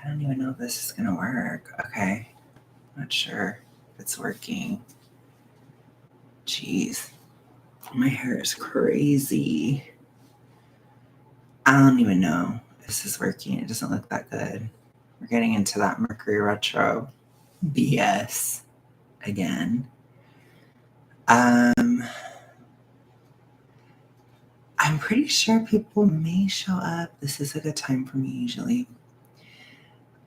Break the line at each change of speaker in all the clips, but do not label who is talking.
I don't even know if this is going to work. Okay. Not sure if it's working. Jeez. My hair is crazy. I don't even know if this is working. It doesn't look that good. We're getting into that Mercury retro BS again. I'm pretty sure people may show up. This is a good time for me usually.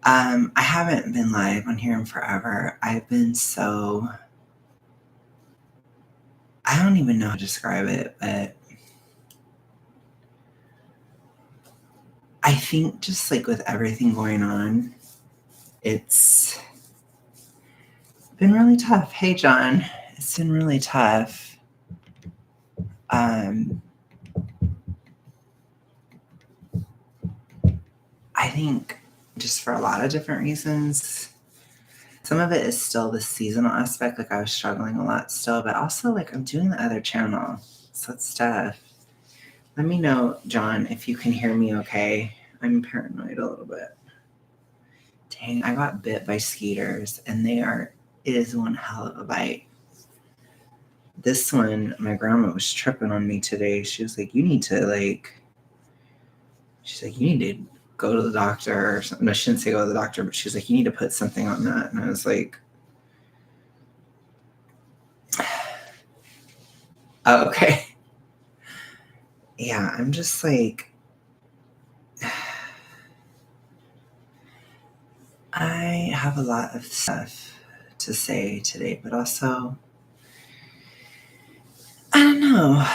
I haven't been live on here in forever. I've been so... I don't even know how to describe it, but I think just like with everything going on, it's been really tough. Hey, John. It's been really tough. I think just for a lot of different reasons. Some of it is still the seasonal aspect, like I was struggling a lot still, but also like I'm doing the other channel, so it's tough. Let me know, John, if you can hear me okay. I'm paranoid a little bit. Dang, I got bit by skeeters, and it is one hell of a bite. This one, my grandma was tripping on me today. She was like, you need to go to the doctor or something. No, she didn't say go to the doctor, but she was like, you need to put something on that. And I was like, oh, okay. Yeah, I'm just like, I have a lot of stuff to say today, but also, I don't know.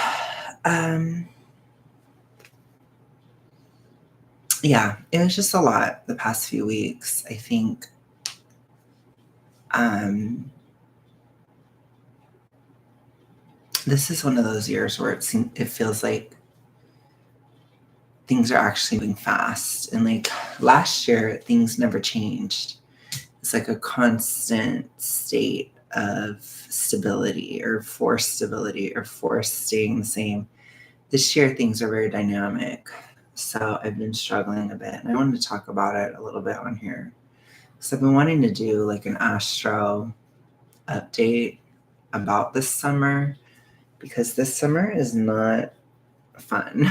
Yeah, it was just a lot the past few weeks. I think this is one of those years where it feels like things are actually moving fast. And like last year, things never changed. It's like a constant state of stability or forced staying the same. This year, things are very dynamic. So I've been struggling a bit. And I wanted to talk about it a little bit on here. So I've been wanting to do like an astro update about this summer, because this summer is not fun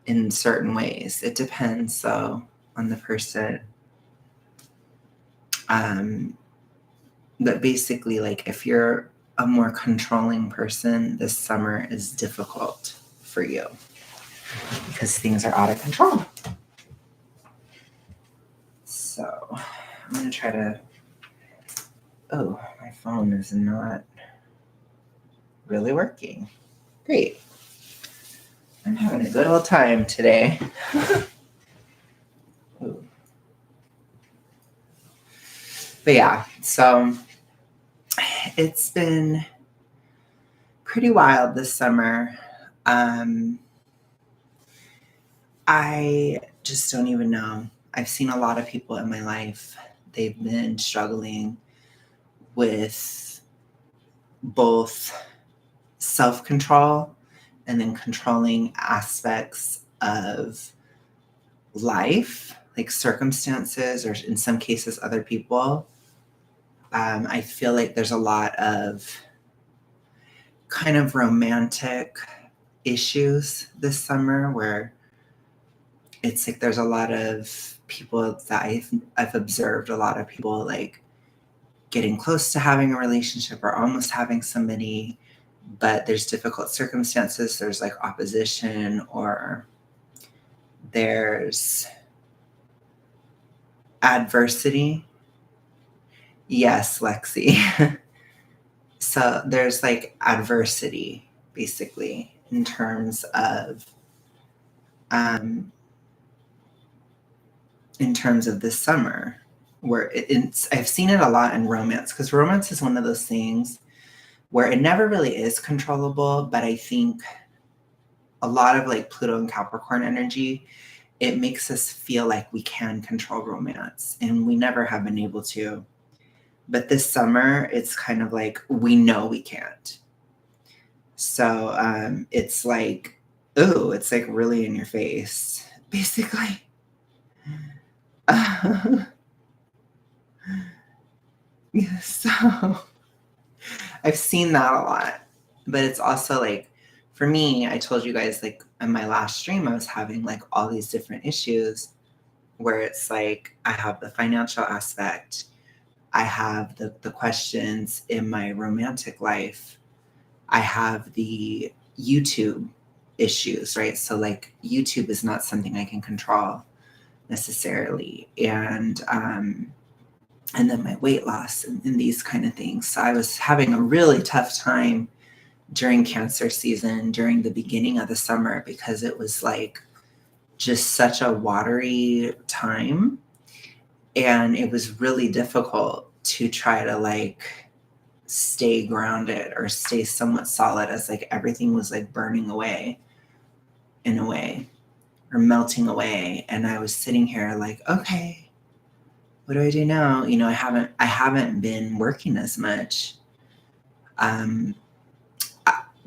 in certain ways. It depends, though, on the person. But basically, like if you're a more controlling person, this summer is difficult for you because things are out of control. So I'm going to try to... Oh, my phone is not really working. Great. I'm having a good old time today. Ooh. But yeah, so it's been pretty wild this summer. I just don't even know. I've seen a lot of people in my life. They've been struggling with both self-control and then controlling aspects of life, like circumstances, or in some cases, other people. I feel like there's a lot of kind of romantic issues this summer where it's like there's a lot of people that I've observed, a lot of people like getting close to having a relationship or almost having somebody, but there's difficult circumstances. There's like opposition, or there's adversity. Yes, Lexi. So there's like adversity, basically, in terms of this summer, where I've seen it a lot in romance, because romance is one of those things where it never really is controllable, but I think a lot of like Pluto and Capricorn energy, it makes us feel like we can control romance, and we never have been able to. But this summer, it's kind of like we know we can't. So it's like, ooh, it's like really in your face, basically. So I've seen that a lot. But it's also like, for me, I told you guys, like, in my last stream, I was having like all these different issues where it's like I have the financial aspect, I have the questions in my romantic life, I have the YouTube issues, right? So, like, YouTube is not something I can control necessarily. And then my weight loss and these kind of things. So I was having a really tough time during cancer season, during the beginning of the summer, because it was like just such a watery time. And it was really difficult to try to like stay grounded or stay somewhat solid as like everything was like burning away in a way or melting away. And I was sitting here like, okay, what do I do now? You know, I haven't been working as much. Um,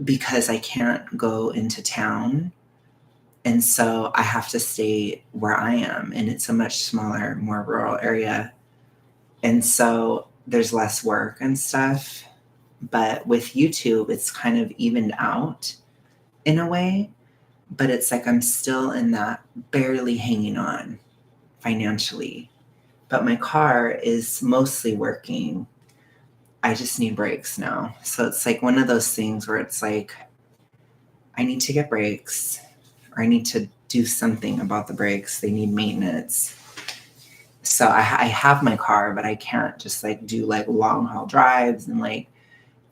because I can't go into town. And so I have to stay where I am. And it's a much smaller, more rural area. And so there's less work and stuff. But with YouTube, it's kind of evened out in a way. But it's like I'm still in that barely hanging on financially. But my car is mostly working. I just need brakes now. So it's like one of those things where it's like, I need to get brakes, or I need to do something about the brakes. They need maintenance. So I have my car, but I can't just like do like long haul drives and like,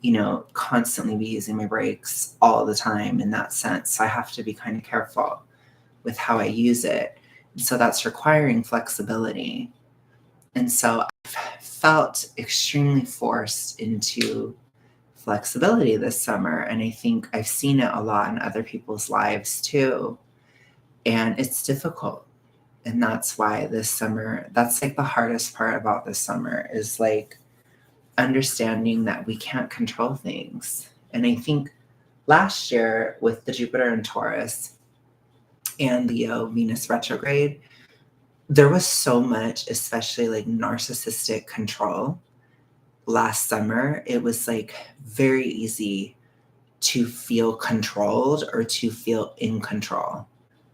you know, constantly be using my brakes all the time in that sense. So I have to be kind of careful with how I use it. So that's requiring flexibility. And so I've felt extremely forced into flexibility this summer. And I think I've seen it a lot in other people's lives too. And it's difficult. And that's why this summer, that's like the hardest part about this summer is like understanding that we can't control things. And I think last year with the Jupiter and Taurus and Leo Venus retrograde, there was so much, especially like narcissistic control last summer. It was like very easy to feel controlled or to feel in control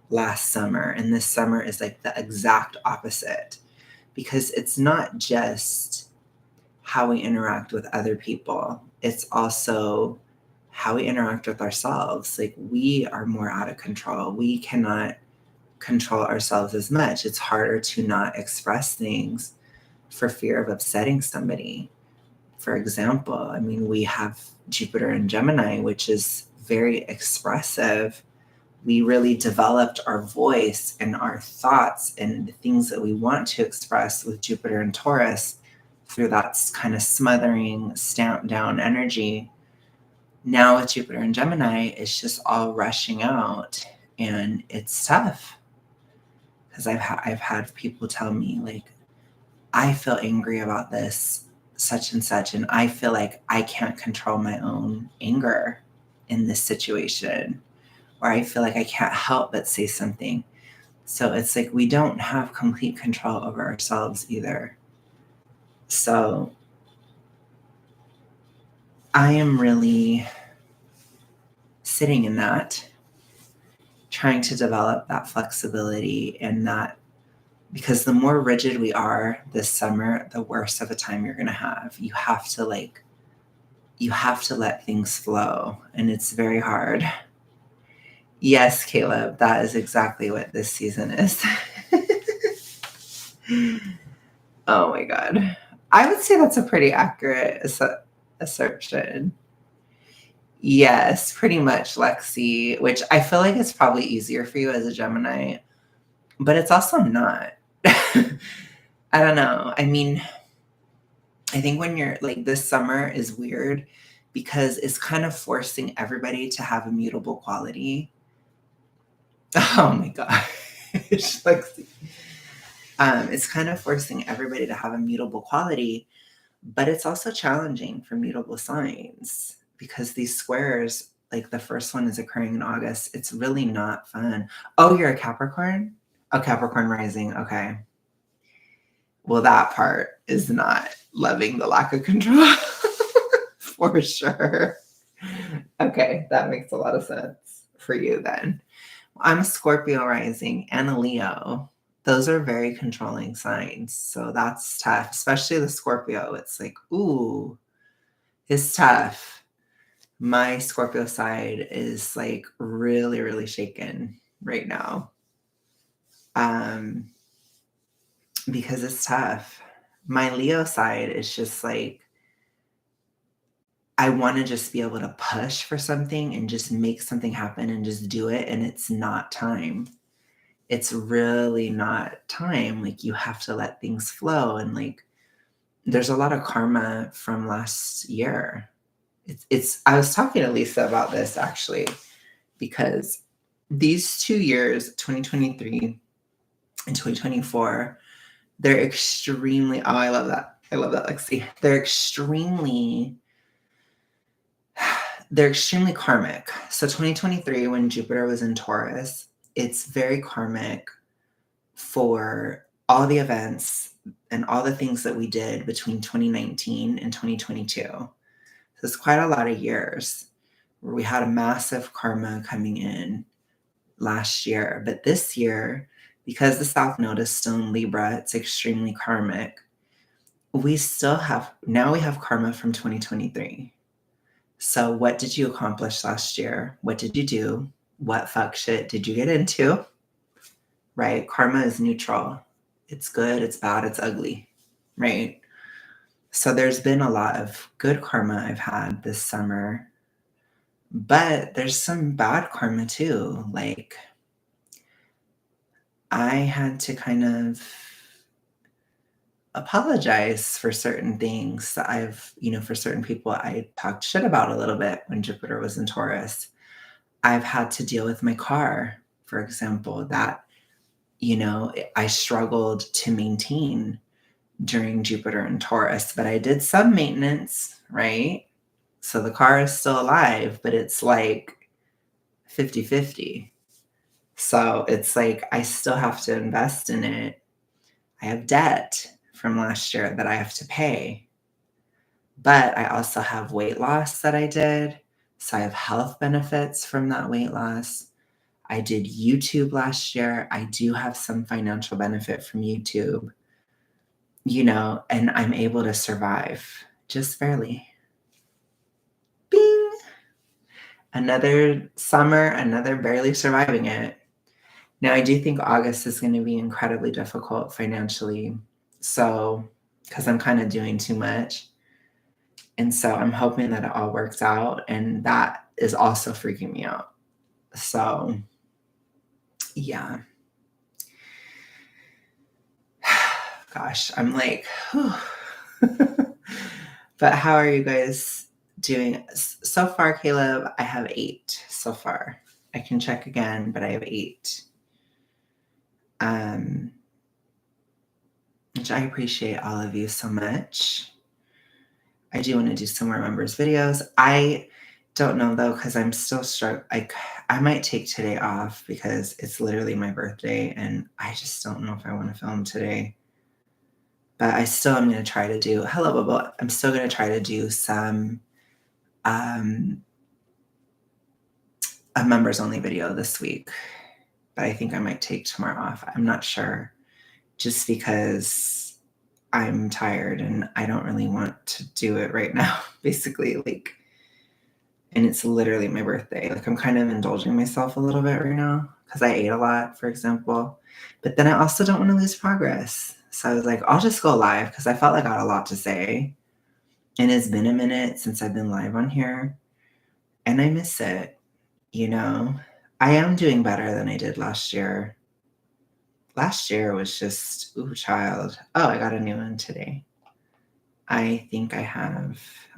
last summer. And this summer is like the exact opposite, because it's not just how we interact with other people, it's also how we interact with ourselves. Like, we are more out of control. We cannot control ourselves as much. It's harder to not express things for fear of upsetting somebody. For example, I mean, we have Jupiter in Gemini, which is very expressive. We really developed our voice and our thoughts and the things that we want to express with Jupiter and Taurus through that kind of smothering, stamp down energy. Now with Jupiter and Gemini, it's just all rushing out, and it's tough because I've had people tell me like, I feel angry about this, such and such, and I feel like I can't control my own anger in this situation, or I feel like I can't help but say something. So it's like we don't have complete control over ourselves either. So I am really sitting in that, trying to develop that flexibility and that, because the more rigid we are this summer, the worse of a time you're going to have. You have to let things flow, and it's very hard. Yes, Caleb, that is exactly what this season is. Oh my God. I would say that's a pretty accurate assertion. Yes, pretty much, Lexi, which I feel like it's probably easier for you as a Gemini, but it's also not. I don't know. I mean, I think when you're like, this summer is weird because it's kind of forcing everybody to have a mutable quality. Oh my gosh. Like, it's kind of forcing everybody to have a mutable quality, but it's also challenging for mutable signs because these squares, like the first one is occurring in August. It's really not fun. Oh, you're a Capricorn? Oh, Capricorn rising. Okay. Well, that part is not loving the lack of control for sure. Okay, that makes a lot of sense for you then. I'm a Scorpio rising and a Leo. Those are very controlling signs. So that's tough, especially the Scorpio. It's like, ooh, it's tough. My Scorpio side is like really, really shaken right now. Because it's tough. My Leo side is just like, I want to just be able to push for something and just make something happen and just do it. And it's not time. It's really not time. Like, you have to let things flow. And like, there's a lot of karma from last year. I was talking to Lisa about this actually, because these 2 years, 2023 and 2024, they're extremely, oh, I love that. I love that, Lexi. They're extremely karmic. So 2023, when Jupiter was in Taurus, it's very karmic for all the events and all the things that we did between 2019 and 2022. So it's quite a lot of years where we had a massive karma coming in last year. But this year, because the South Node is still in Libra, it's extremely karmic. We have karma from 2023. So what did you accomplish last year? What did you do? What fuck shit did you get into? Right? Karma is neutral. It's good, it's bad, it's ugly, right? So there's been a lot of good karma I've had this summer, but there's some bad karma too. Like, I had to kind of apologize for certain things that for certain people I talked shit about a little bit when Jupiter was in Taurus. I've had to deal with my car, for example, that, I struggled to maintain during Jupiter and Taurus, but I did some maintenance, right? So the car is still alive, but it's like 50-50. So it's like, I still have to invest in it. I have debt from last year that I have to pay. But I also have weight loss that I did. So I have health benefits from that weight loss. I did YouTube last year. I do have some financial benefit from YouTube, and I'm able to survive just barely. Bing! Another summer, another barely surviving it. Now, I do think August is going to be incredibly difficult financially. So, because I'm kind of doing too much. And so I'm hoping that it all works out. And that is also freaking me out. So, yeah. Gosh, I'm like, whew. But how are you guys doing? So far, Caleb, I have 8 so far. I can check again, but I have 8. Which I appreciate all of you so much. I do want to do some more members videos. I don't know though, because I'm still struggling. I might take today off because it's literally my birthday and I just don't know if I want to film today. But I still am going to try to do, hello, Bubba. I'm still going to try to do some a members only video this week. But I think I might take tomorrow off. I'm not sure. Just because I'm tired and I don't really want to do it right now, basically. And it's literally my birthday. I'm kind of indulging myself a little bit right now because I ate a lot, for example. But then I also don't want to lose progress. So I was like, I'll just go live because I felt like I had a lot to say. And it's been a minute since I've been live on here. And I miss it, I am doing better than I did last year. Last year was just, ooh, child. Oh, I got a new one today. I think I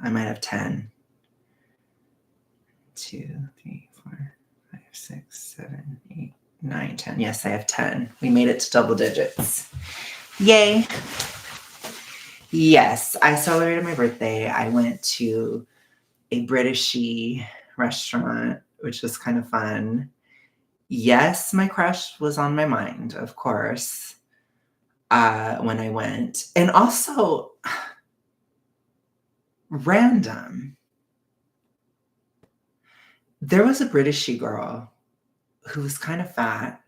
might have 10. 2, 3, 4, 5, 6, 7, 8, 9, 10. Yes, I have 10. We made it to double digits. Yay. Yes, I celebrated my birthday. I went to a Britishy restaurant, which was kind of fun. Yes, my crush was on my mind, of course. when I went. And also, random, there was a Britishy girl who was kind of fat,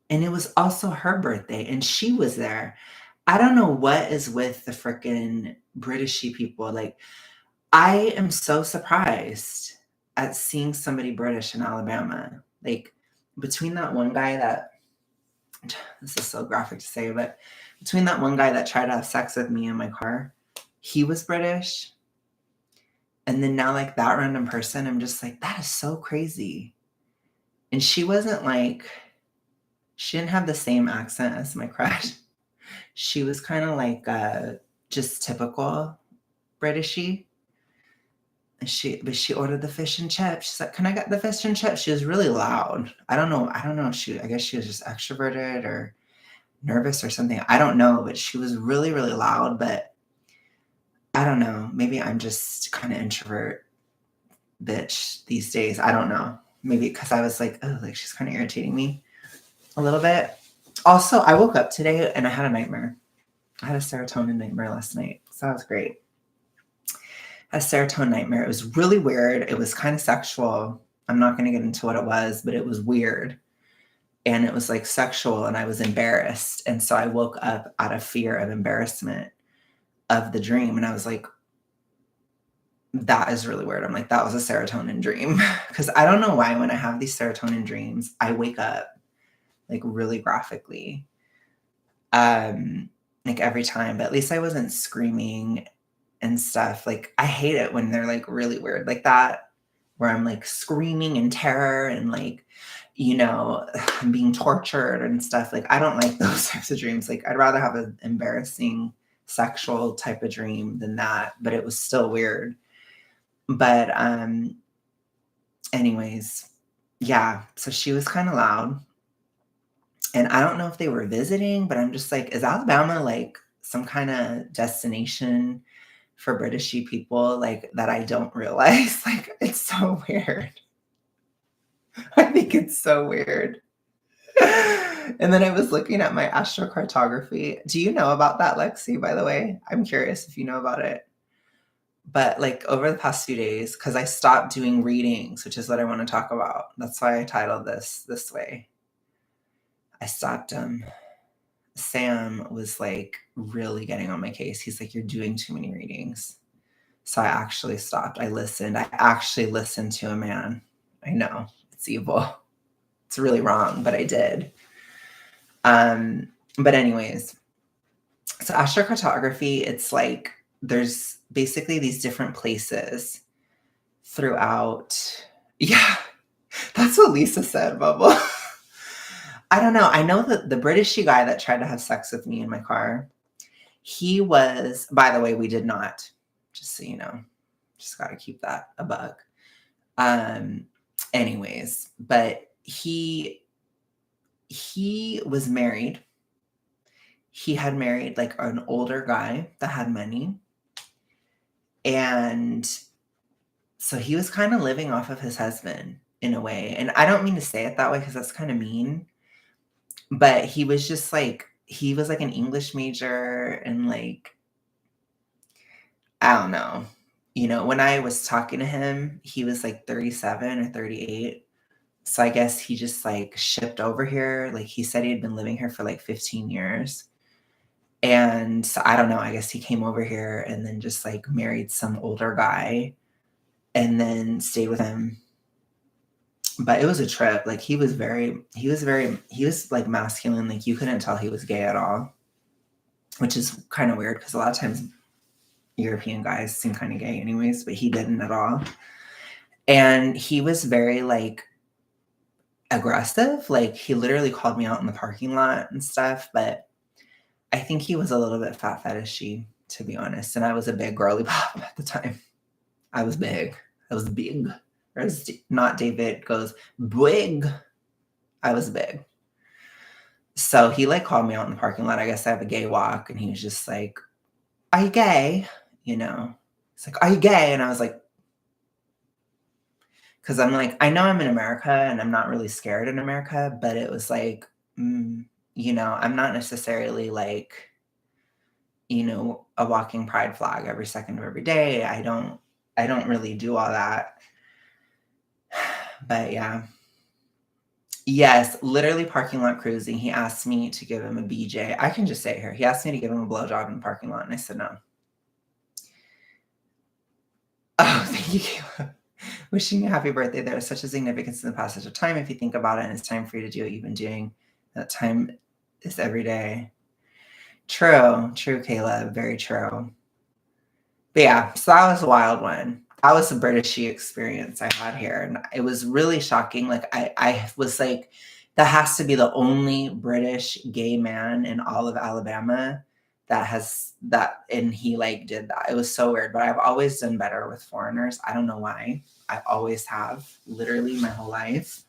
and it was also her birthday, and she was there. I don't know what is with the frickin' Britishy people. Like, I am so surprised at seeing somebody British in Alabama. Like, between that one guy that this is so graphic to say, but between that one guy that tried to have sex with me in my car, he was British. And then now, like, that random person, I'm just like, that is so crazy. And she wasn't like, she didn't have the same accent as my crush. She was kind of like just typical Britishy. But she ordered the fish and chips. She's like, "Can I get the fish and chips?" She was really loud. I don't know if she I guess she was just extroverted or nervous or something. I don't know, but she was really, really loud, but I don't know. Maybe I'm just kind of introvert bitch these days. I don't know. Maybe because I was like, oh, like she's kind of irritating me a little bit. Also, I woke up today and I had a nightmare. I had a serotonin nightmare last night. So that was great. A serotonin nightmare. It was really weird. It was kind of sexual. I'm not going to get into what it was, but it was weird. And it was like sexual, and I was embarrassed. And so I woke up out of fear of embarrassment of the dream. And I was like, that is really weird. I'm like, that was a serotonin dream. Because I don't know why when I have these serotonin dreams, I wake up like really graphically. Like every time, but at least I wasn't screaming and stuff. Like I hate it when they're like really weird like that, where I'm like screaming in terror and like, I'm being tortured and stuff. Like I don't like those types of dreams. Like I'd rather have an embarrassing sexual type of dream than that, but it was still weird. But anyways, yeah, so she was kind of loud. And I don't know if they were visiting, but I'm just like, is Alabama like some kind of destination for Britishy people like that I don't realize? Like it's so weird. I think it's so weird. And then I was looking at my astrocartography. Do you know about that, Lexi, by the way? I'm curious if you know about it. But like over the past few days, because I stopped doing readings, which is what I want to talk about. That's why I titled this way. I stopped Sam was like really getting on my case. He's like, you're doing too many readings. So I actually stopped. I listened. I actually listened to a man. I know it's evil. It's really wrong, but I did. But anyways, so astrocartography, it's like there's basically these different places throughout. Yeah, that's what Lisa said, Bubble. I don't know. I know that the Britishy guy that tried to have sex with me in my car, he was, by the way, we did not, just so you know, just got to keep that a bug. Anyways, but he was married. He had married like an older guy that had money. And so he was kind of living off of his husband in a way. And I don't mean to say it that way because that's kind of mean. But he was just like, he was like an English major and like, I don't know. When I was talking to him, he was like 37 or 38. So I guess he just like shipped over here. Like he said he had been living here for like 15 years. And so I don't know. I guess he came over here and then just like married some older guy and then stayed with him. But it was a trip. Like he was like masculine. Like you couldn't tell he was gay at all, which is kind of weird because a lot of times European guys seem kind of gay anyways, but he didn't at all. And he was very like aggressive. Like he literally called me out in the parking lot and stuff, but I think he was a little bit fat fetishy, to be honest. And I was a big girly pop at the time. I was big. I was big. Or as not David goes, big. I was big. So he like called me out in the parking lot. I guess I have a gay walk. And he was just like, are you gay? It's like, are you gay? And I was like, because I'm like, I know I'm in America and I'm not really scared in America, but it was like, I'm not necessarily like, a walking pride flag every second of every day. I don't really do all that. But yeah. Yes, literally parking lot cruising. He asked me to give him a BJ. I can just say it here. He asked me to give him a blowjob in the parking lot, and I said no. Oh, thank you, Kayla. Wishing you a happy birthday. There is such a significance in the passage of time. If you think about it, and it's time for you to do what you've been doing. That time is every day. True, Caleb. Very true. But yeah, so that was a wild one. That was a Britishy experience I had here. And it was really shocking. Like I was like, that has to be the only British gay man in all of Alabama that has that, and he like did that. It was so weird. But I've always done better with foreigners. I don't know why. I always have, literally my whole life.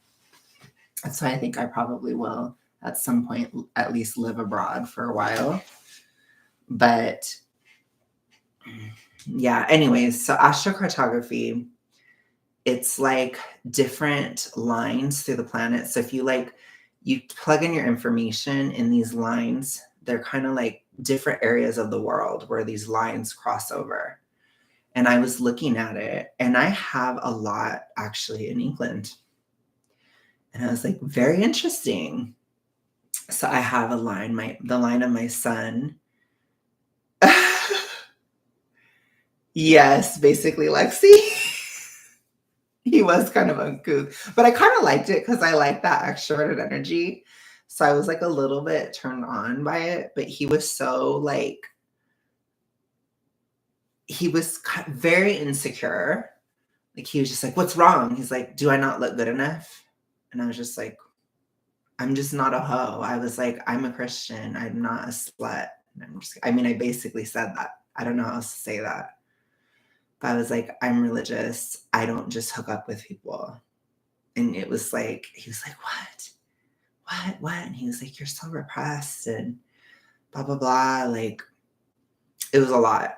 And so I think I probably will at some point at least live abroad for a while. But yeah, anyways, so astrocartography, it's like different lines through the planet. So if you plug in your information in these lines, they're kind of like different areas of the world where these lines cross over. And I was looking at it, and I have a lot actually in England. And I was like, very interesting. So I have a line, the line of my son. Yes, basically Lexi. He was kind of uncouth, but I kind of liked it because I like that extroverted energy. So I was like a little bit turned on by it, but he was so like, he was very insecure. Like he was just like, what's wrong? He's like, do I not look good enough? And I was just like, I'm just not a hoe. I was like, I'm a Christian. I'm not a slut. I basically said that. I don't know how else to say that. But I was like, I'm religious. I don't just hook up with people. And it was like, he was like, what? And he was like, you're so repressed and blah, blah, blah. Like, it was a lot.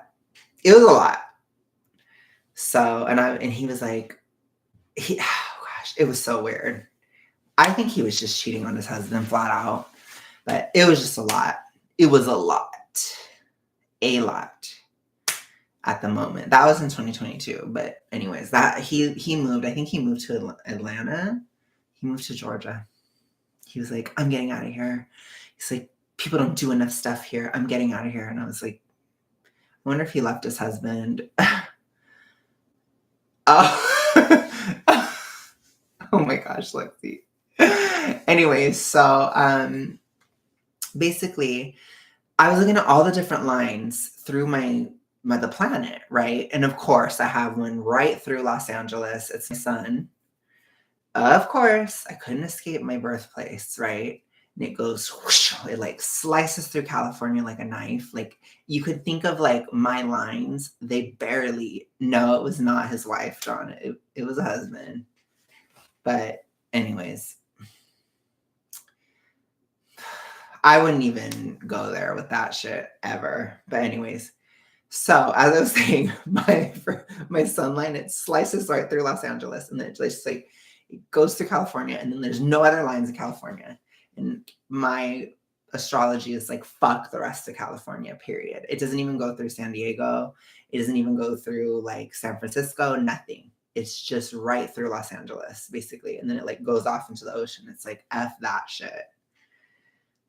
So, and he was like, oh gosh, it was so weird. I think he was just cheating on his husband flat out, but it was just a lot. It was a lot at the moment. That was in 2022. But anyways, that he moved. I think he moved to Atlanta. He moved to Georgia. He was like, I'm getting out of here. He's like, people don't do enough stuff here. I'm getting out of here. And I was like, I wonder if he left his husband. Oh. Oh my gosh, Lexi. Anyways, so basically I was looking at all the different lines through the planet, right? And of course I have one right through Los Angeles. It's my son. Of course, I couldn't escape my birthplace, right? And it goes whoosh, it like slices through California like a knife. Like you could think of like my lines, they barely, no, it was not his wife, John. It was a husband. But anyways, I wouldn't even go there with that shit ever. But anyways, so as I was saying, my sun line, it slices right through Los Angeles, and then it just like it goes through California, and then there's no other lines in California. And my astrology is like, fuck the rest of California, period. It doesn't even go through San Diego. It doesn't even go through like San Francisco, nothing. It's just right through Los Angeles, basically. And then it like goes off into the ocean. It's like, F that shit.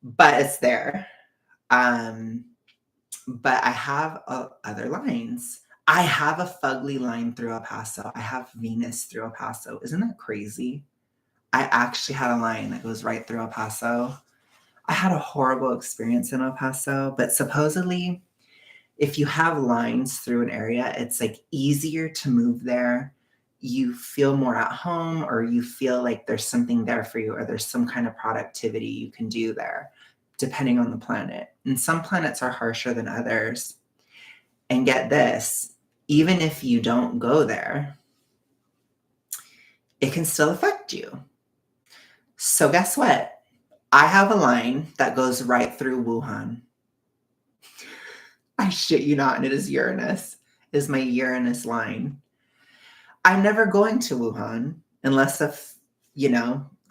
But it's there. But I have other lines. I have a fugly line through El Paso. I have Venus through El Paso. Isn't that crazy? I actually had a line that goes right through El Paso. I had a horrible experience in El Paso, but supposedly if you have lines through an area, it's like easier to move there. You feel more at home, or you feel like there's something there for you, or there's some kind of productivity you can do there, depending on the planet. And some planets are harsher than others. And get this, even if you don't go there, it can still affect you. So guess what? I have a line that goes right through Wuhan. I shit you not, and it is Uranus. It is my Uranus line. I'm never going to Wuhan unless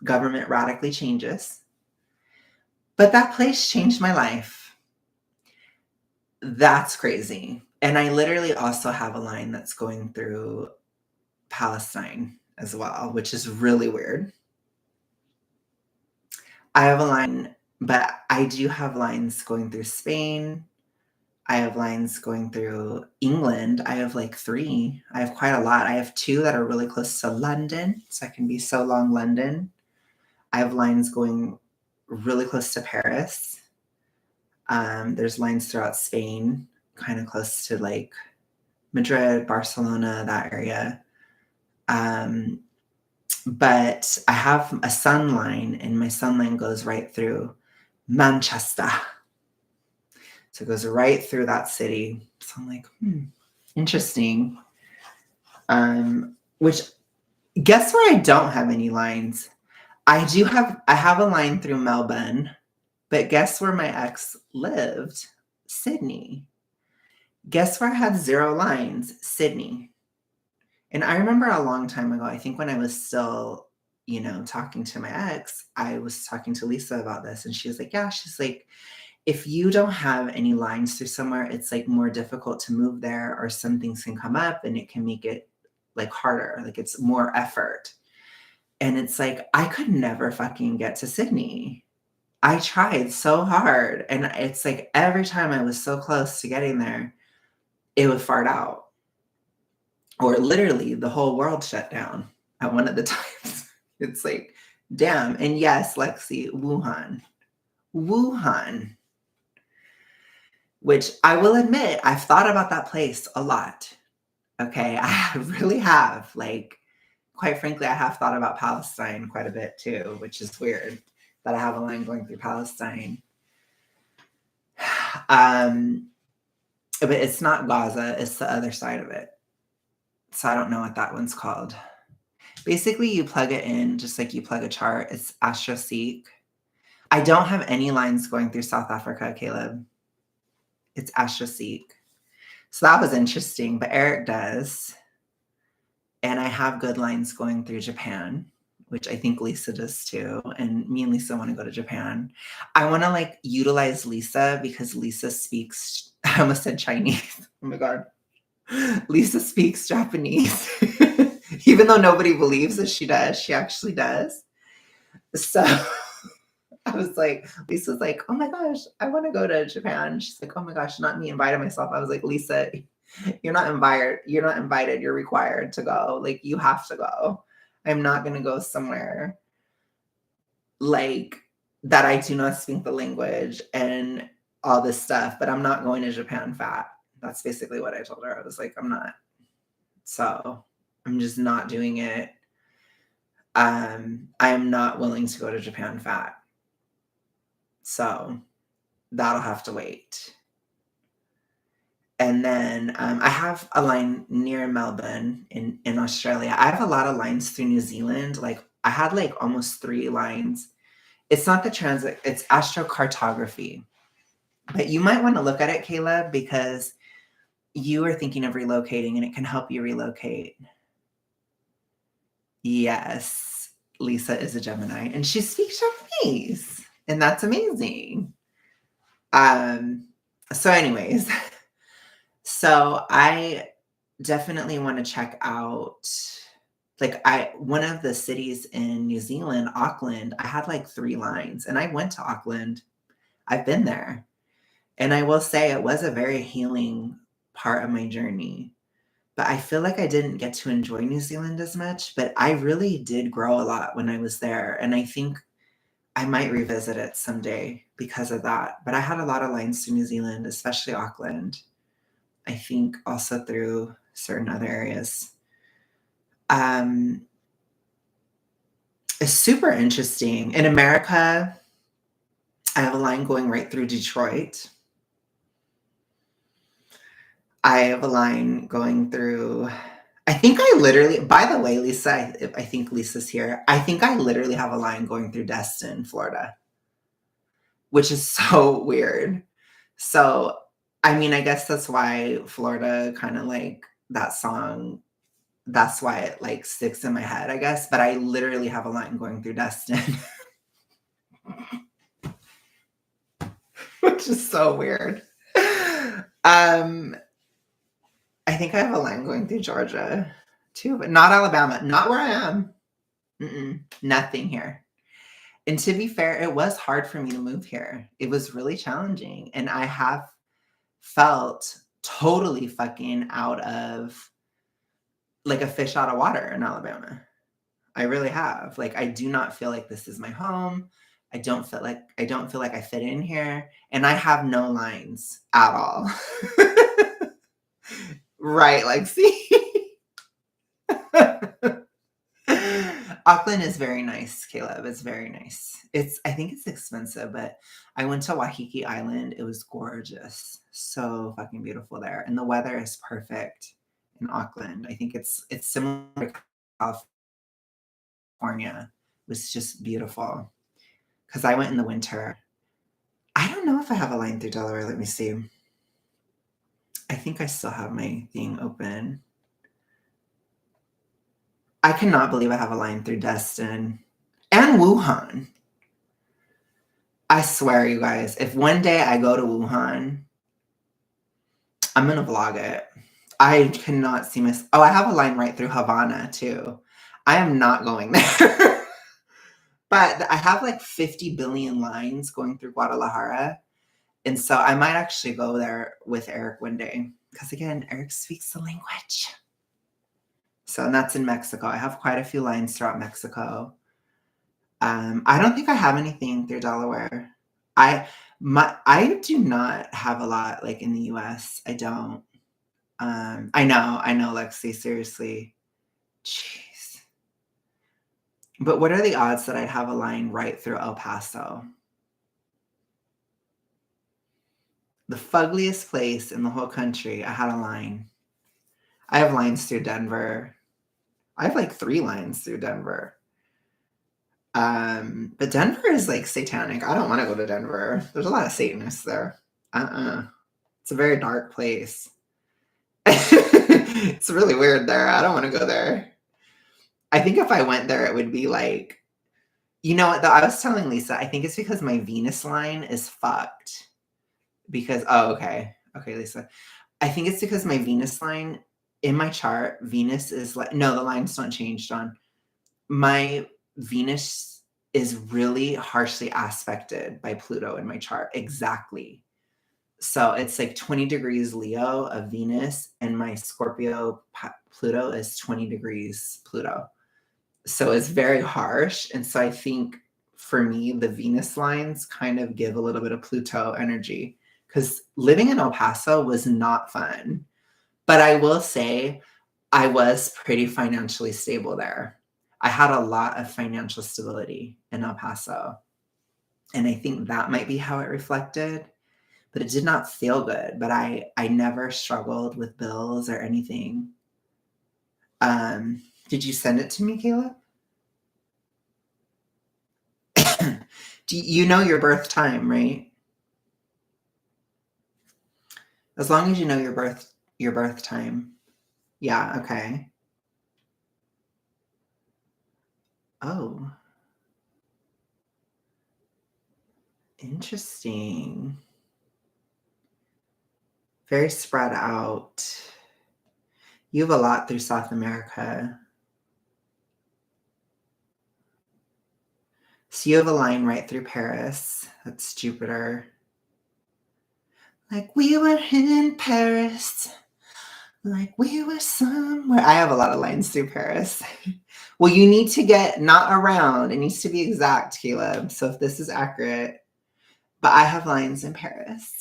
government radically changes. But that place changed my life. That's crazy. And I literally also have a line that's going through Palestine as well, which is really weird. I have a line, but I do have lines going through Spain. I have lines going through England. I have like 3. I have quite a lot. I have 2 that are really close to London, so I can be so long London. I have lines going really close to Paris. There's lines throughout Spain, kind of close to like Madrid, Barcelona, that area. But I have a sun line, and my sun line goes right through Manchester. So it goes right through that city. So I'm like, interesting. Which, guess where I don't have any lines? I have a line through Melbourne, but guess where my ex lived? Sydney. Guess where I had 0 lines? Sydney. And I remember a long time ago, I think when I was still, talking to my ex, I was talking to Lisa about this, and she was like, yeah, she's like, if you don't have any lines through somewhere, it's like more difficult to move there, or some things can come up and it can make it like harder. Like it's more effort. And it's like, I could never fucking get to Sydney. I tried so hard. And it's like every time I was so close to getting there, it would fart out. Or literally the whole world shut down at one of the times. It's like, damn. And yes, Lexi, Wuhan, which I will admit, I've thought about that place a lot. Okay. I really have. Like, quite frankly, I have thought about Palestine quite a bit too, which is weird that I have a line going through Palestine. But it's not Gaza, it's the other side of it. So I don't know what that one's called. Basically, you plug it in just like you plug a chart. It's AstroSeek. I don't have any lines going through South Africa, Caleb. It's AstroSeek. So that was interesting, but Eric does. And I have good lines going through Japan, which I think Lisa does too. And me and Lisa want to go to Japan. I want to like utilize Lisa because Lisa speaks, I almost said Chinese. Oh my God. Lisa speaks Japanese. Even though nobody believes that she does, she actually does. So I was like, Lisa's like, oh my gosh, I want to go to Japan. She's like, oh my gosh, not me invited myself. I was like, Lisa, you're not invited. You're not invited. You're required to go. Like, you have to go. I'm not going to go somewhere like that. I do not speak the language and all this stuff, but I'm not going to Japan fat. That's basically what I told her. I was like, I'm not. So I'm just not doing it. I am not willing to go to Japan fat. So that'll have to wait. And then I have a line near Melbourne in Australia. I have a lot of lines through New Zealand. Like I had like almost 3 lines. It's not the transit, it's astrocartography. But you might want to look at it, Caleb, because you are thinking of relocating and it can help you relocate. Yes, Lisa is a Gemini and she speaks Japanese. And that's amazing. So anyways, so I definitely want to check out like one of the cities in New Zealand, Auckland, I had like 3 lines and I went to Auckland. I've been there. And I will say it was a very healing part of my journey. But I feel like I didn't get to enjoy New Zealand as much, but I really did grow a lot when I was there. And I think I might revisit it someday because of that. But I had a lot of lines to New Zealand, especially Auckland. I think also through certain other areas. It's super interesting. In America, I have a line going right through Detroit. I have a line going through, I think I literally, by the way, Lisa, I think Lisa's here. I think I literally have a line going through Destin, Florida, which is so weird. So, I mean, I guess that's why Florida kind of like that song, that's why it like sticks in my head, I guess. But I literally have a line going through Destin. which is so weird. I think I have a line going through Georgia too, but not Alabama. Not where I am. Nothing here. And to be fair, it was hard for me to move here. It was really challenging. And I have felt totally fucking out of like a fish out of water in Alabama. I really have. Like, I do not feel like this is my home. I don't feel like I fit in here. And I have no lines at all. Right, like, see? Auckland is very nice, Caleb. It's very nice. I think it's expensive, but I went to Waiheke Island. It was gorgeous. So fucking beautiful there. And the weather is perfect in Auckland. I think it's similar to California. It was just beautiful. Because I went in the winter. I don't know if I have a line through Delaware. Let me see. I think I still have my thing open. I cannot believe I have a line through Destin and Wuhan. I swear, you guys, if one day I go to Wuhan, I'm going to vlog it. I cannot see my... Oh, I have a line right through Havana, too. I am not going there. But I have like 50 billion lines going through Guadalajara. And so I might actually go there with Eric one day. Because again, Eric speaks the language. So, and that's in Mexico. I have quite a few lines throughout Mexico. I don't think I have anything through Delaware. I do not have a lot like in the US. I don't. I know, Lexi, seriously. Jeez. But what are the odds that I'd have a line right through El Paso? The fuggliest place in the whole country, I had a line. I have lines through Denver. I have like 3 lines through Denver. But Denver is like satanic. I don't want to go to Denver. There's a lot of Satanists there. It's a very dark place. It's really weird there. I don't want to go there. I think if I went there, it would be like, you know what, though? I was telling Lisa, I think it's because my Venus line is fucked. Because, okay, Lisa. I think it's because my Venus line in my chart, Venus is like, no, the lines don't change, John. My Venus is really harshly aspected by Pluto in my chart. Exactly. So it's like 20 degrees Leo of Venus, and my Scorpio Pluto is 20 degrees Pluto. So it's very harsh. And so I think for me, the Venus lines kind of give a little bit of Pluto energy, because living in El Paso was not fun. But I will say I was pretty financially stable there. I had a lot of financial stability in El Paso. And I think that might be how it reflected. But it did not feel good. But I never struggled with bills or anything. Did you send it to me, Caleb? Do you know your birth time, right? As long as you know your birth time. Yeah, okay. Oh. Interesting. Very spread out. You have a lot through South America. So you have a line right through Paris. That's Jupiter. Like we were in Paris. Like we were somewhere. I have a lot of lines through Paris. Well, you need to get not around. It needs to be exact, Caleb. So if this is accurate. But I have lines in Paris.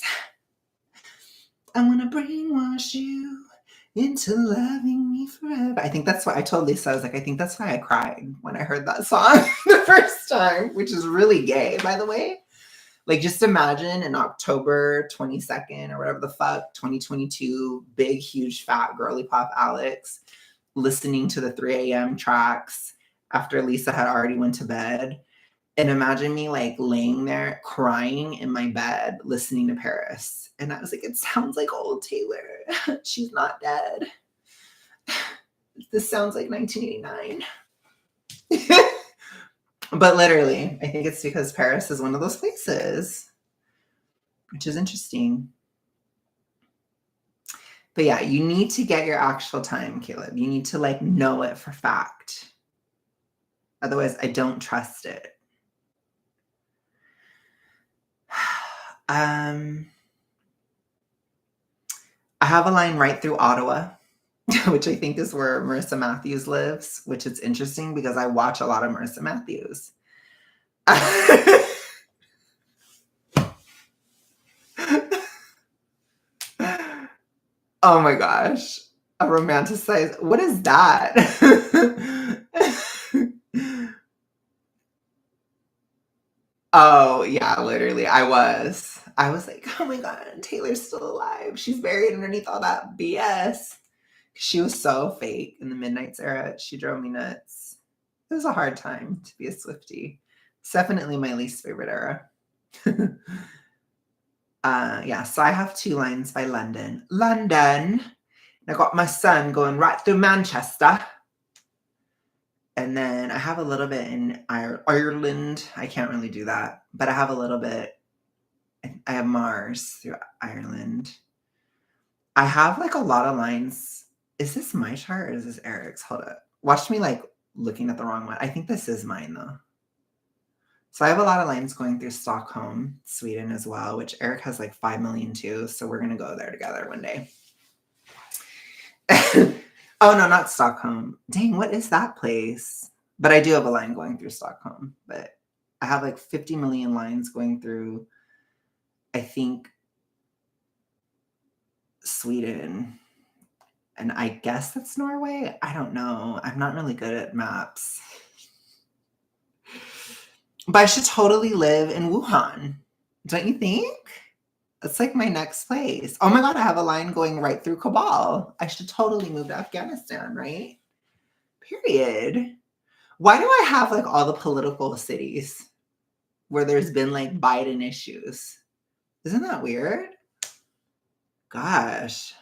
I want to brainwash you into loving me forever. I think that's why I told Lisa, I was like, I think that's why I cried when I heard that song the first time, which is really gay, by the way. Like, just imagine in October 22nd or whatever the fuck, 2022, big, huge, fat, girly pop Alex listening to the 3 a.m. tracks after Lisa had already went to bed. And imagine me like laying there crying in my bed listening to Paris. And I was like, it sounds like old Taylor. She's not dead. This sounds like 1989. But literally, I think it's because Paris is one of those places. which is interesting. But yeah, you need to get your actual time, Caleb. You need to like know it for fact. Otherwise, I don't trust it. I have a line right through Ottawa, which I think is where Marissa Matthews lives, which is interesting because I watch a lot of Marissa Matthews. Oh my gosh. A romanticized. What is that? Oh, yeah, literally. I was like, oh my God, Taylor's still alive. She's buried underneath all that BS. She was so fake in the Midnights era. She drove me nuts. It was a hard time to be a Swiftie. It's definitely my least favorite era. Yeah, so I have 2 lines by London. London. I got my son going right through Manchester. And then I have a little bit in Ireland. I can't really do that, but I have a little bit. I have Mars through Ireland. I have like a lot of lines. Is this my chart or is this Eric's? Hold up. Watch me like looking at the wrong one. I think this is mine though. So I have a lot of lines going through Stockholm, Sweden as well, which Eric has like 5 million too. So we're going to go there together one day. Oh, no, not Stockholm. Dang, what is that place? But I do have a line going through Stockholm. But I have like 50 million lines going through, I think, Sweden. And I guess that's Norway. I don't know. I'm not really good at maps. But I should totally live in Wuhan. Don't you think? It's like my next place. Oh my God, I have a line going right through Kabul. I should totally move to Afghanistan, right? Period. Why do I have like all the political cities where there's been like Biden issues? Isn't that weird? Gosh.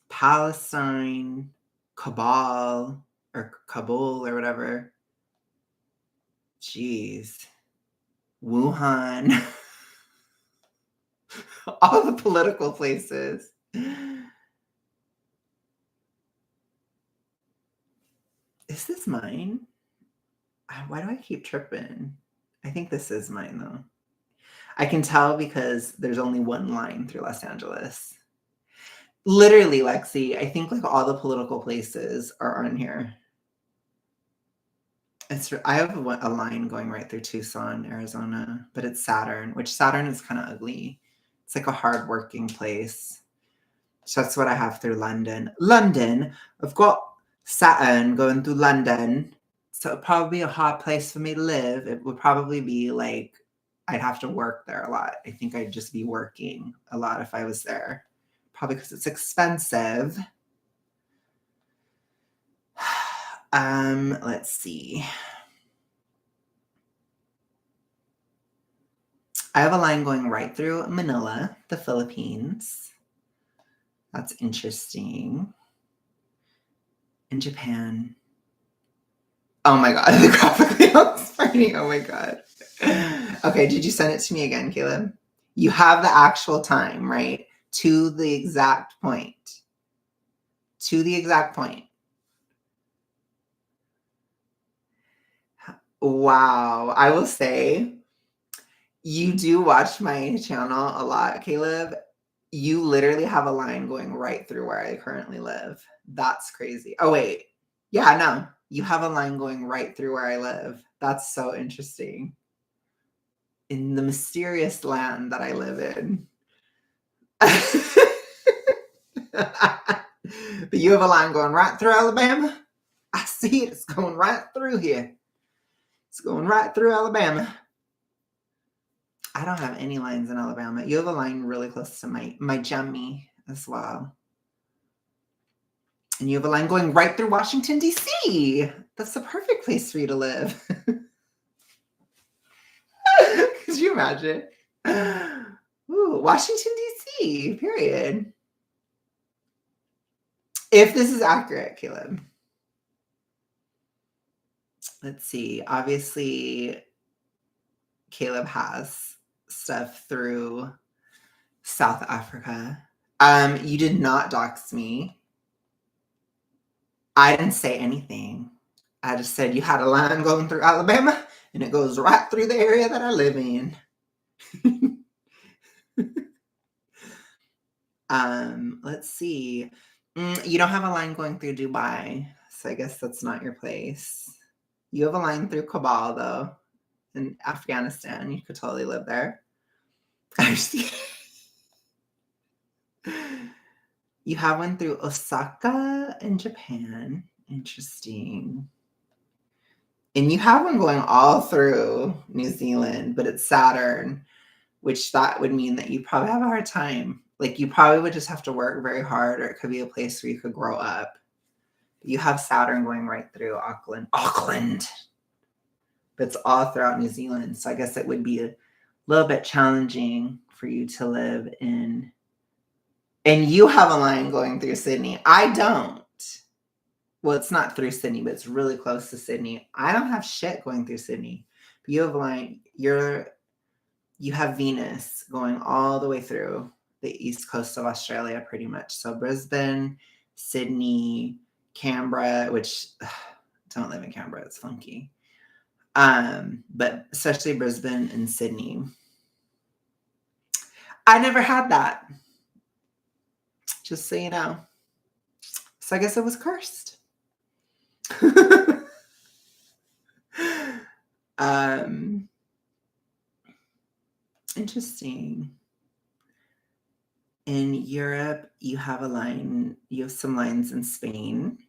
Palestine, Kabul or whatever. Jeez. Wuhan. All the political places. Is this mine? Why do I keep tripping? I think this is mine though. I can tell because there's only one line through Los Angeles. Literally, Lexi, I think like all the political places are on here. I have a line going right through Tucson, Arizona, but it's Saturn, which Saturn is kind of ugly. It's like a hard-working place. So that's what I have through London. London, I've got Saturn going through London. So it'd probably be a hard place for me to live. It would probably be like, I'd have to work there a lot. I think I'd just be working a lot if I was there. Probably because it's expensive. Let's see. I have a line going right through Manila, the Philippines. That's interesting. In Japan. Oh my God, the graphically fighting. Oh my God. Okay, did you send it to me again, Caleb? You have the actual time, right? To the exact point. To the exact point. Wow. I will say, you do watch my channel a lot, Caleb. You literally have a line going right through where I currently live. That's crazy. Oh, wait. Yeah, no. You have a line going right through where I live. That's so interesting. In the mysterious land that I live in. But you have a line going right through Alabama. I see it. It's going right through here. It's going right through Alabama. I don't have any lines in Alabama. You have a line really close to my Jemmy as well. And you have a line going right through Washington, D.C. That's the perfect place for you to live. Could you imagine? Ooh, Washington, D.C., period. If this is accurate, Caleb. Let's see. Obviously, Caleb has stuff through South Africa. You did not dox me. I didn't say anything. I just said you had a line going through Alabama and it goes right through the area that I live in. Let's see. You don't have a line going through Dubai, so I guess that's not your place. You have a line through Kabul, though, in Afghanistan. You could totally live there. You have one through Osaka in Japan. Interesting. And you have one going all through New Zealand, but it's Saturn, which that would mean that you probably have a hard time. Like you probably would just have to work very hard, or it could be a place where you could grow up. You have Saturn going right through Auckland. But it's all throughout New Zealand. So I guess it would be a little bit challenging for you to live in. And you have a line going through Sydney. I don't. Well, it's not through Sydney, but it's really close to Sydney. I don't have shit going through Sydney. But you have a line, you have Venus going all the way through the east coast of Australia, pretty much. So Brisbane, Sydney, Canberra, which don't live in Canberra, it's funky. But especially Brisbane and Sydney. I never had that. Just so you know. So I guess it was cursed. Interesting. In Europe, you have some lines in Spain.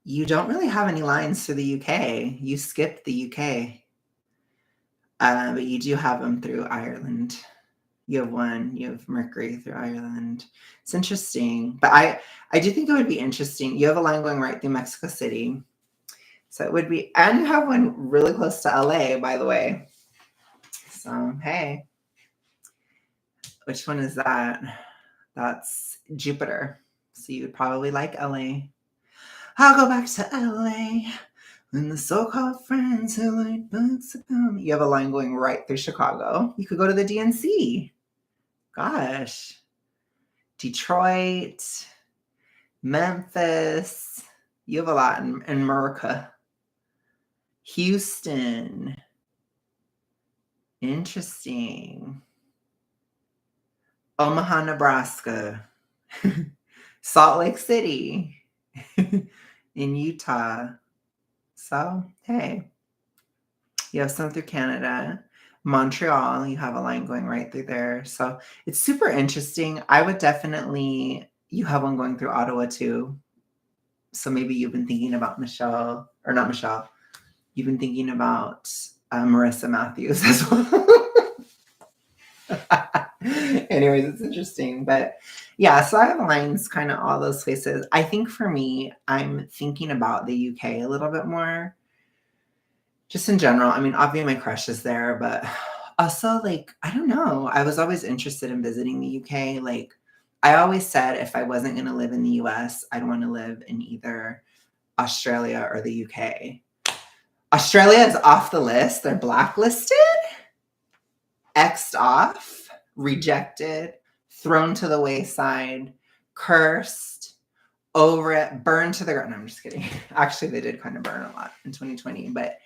You don't really have any lines to the UK. You skipped the UK. But you do have them through Ireland. You have one. You have Mercury through Ireland. It's interesting. But I do think it would be interesting. You have a line going right through Mexico City. So it would be, and you have one really close to LA, by the way. So, hey. Which one is that? That's Jupiter. So you would probably like LA. I'll go back to LA when the so-called friends who like books about me. You have a line going right through Chicago. You could go to the DNC. Gosh. Detroit, Memphis. You have a lot in America. Houston. Interesting. Omaha, Nebraska. Salt Lake City. In Utah. So, hey. You have some through Canada. Montreal, you have a line going right through there. So it's super interesting. I would definitely, you have one going through Ottawa too. So maybe you've been thinking about Michelle, or not Michelle. You've been thinking about Marissa Matthews as well. Anyways, it's interesting. But yeah, so I have lines kind of all those places. I think for me, I'm thinking about the UK a little bit more. Just in general. I mean, obviously my crush is there, but also like, I don't know. I was always interested in visiting the UK. Like I always said, if I wasn't going to live in the US, I'd want to live in either Australia or the UK. Australia is off the list. They're blacklisted, X'd off, rejected, thrown to the wayside, cursed, over it, burned to the ground. No, I'm just kidding. Actually, they did kind of burn a lot in 2020, but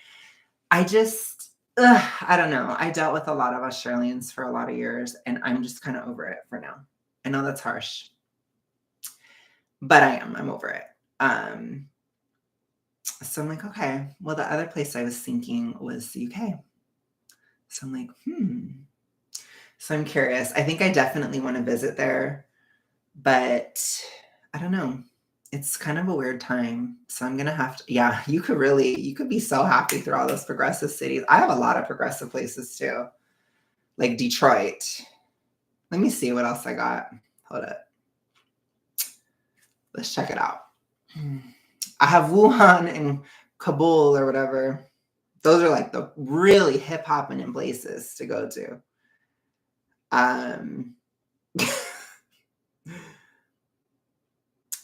I just, I don't know. I dealt with a lot of Australians for a lot of years, and I'm just kind of over it for now. I know that's harsh, but I'm over it. So I'm like, okay, well, the other place I was thinking was the UK. So I'm like, So I'm curious. I think I definitely want to visit there, but I don't know. It's kind of a weird time. So I'm going to have to, yeah, you could be so happy through all those progressive cities. I have a lot of progressive places too, like Detroit. Let me see what else I got. Hold up. Let's check it out. I have Wuhan and Kabul or whatever. Those are like the really hip hopping places to go to.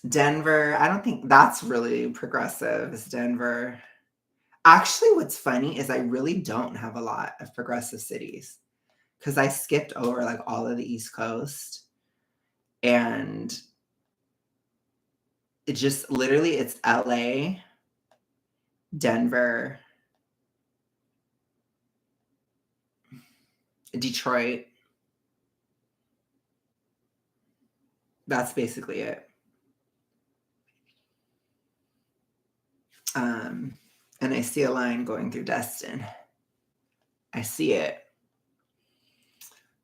Denver, I don't think that's really progressive, is Denver. Actually, what's funny is I really don't have a lot of progressive cities. because I skipped over like all of the East Coast, and it just literally it's LA, Denver, Detroit. That's basically it. And I see a line going through Destin. I see it.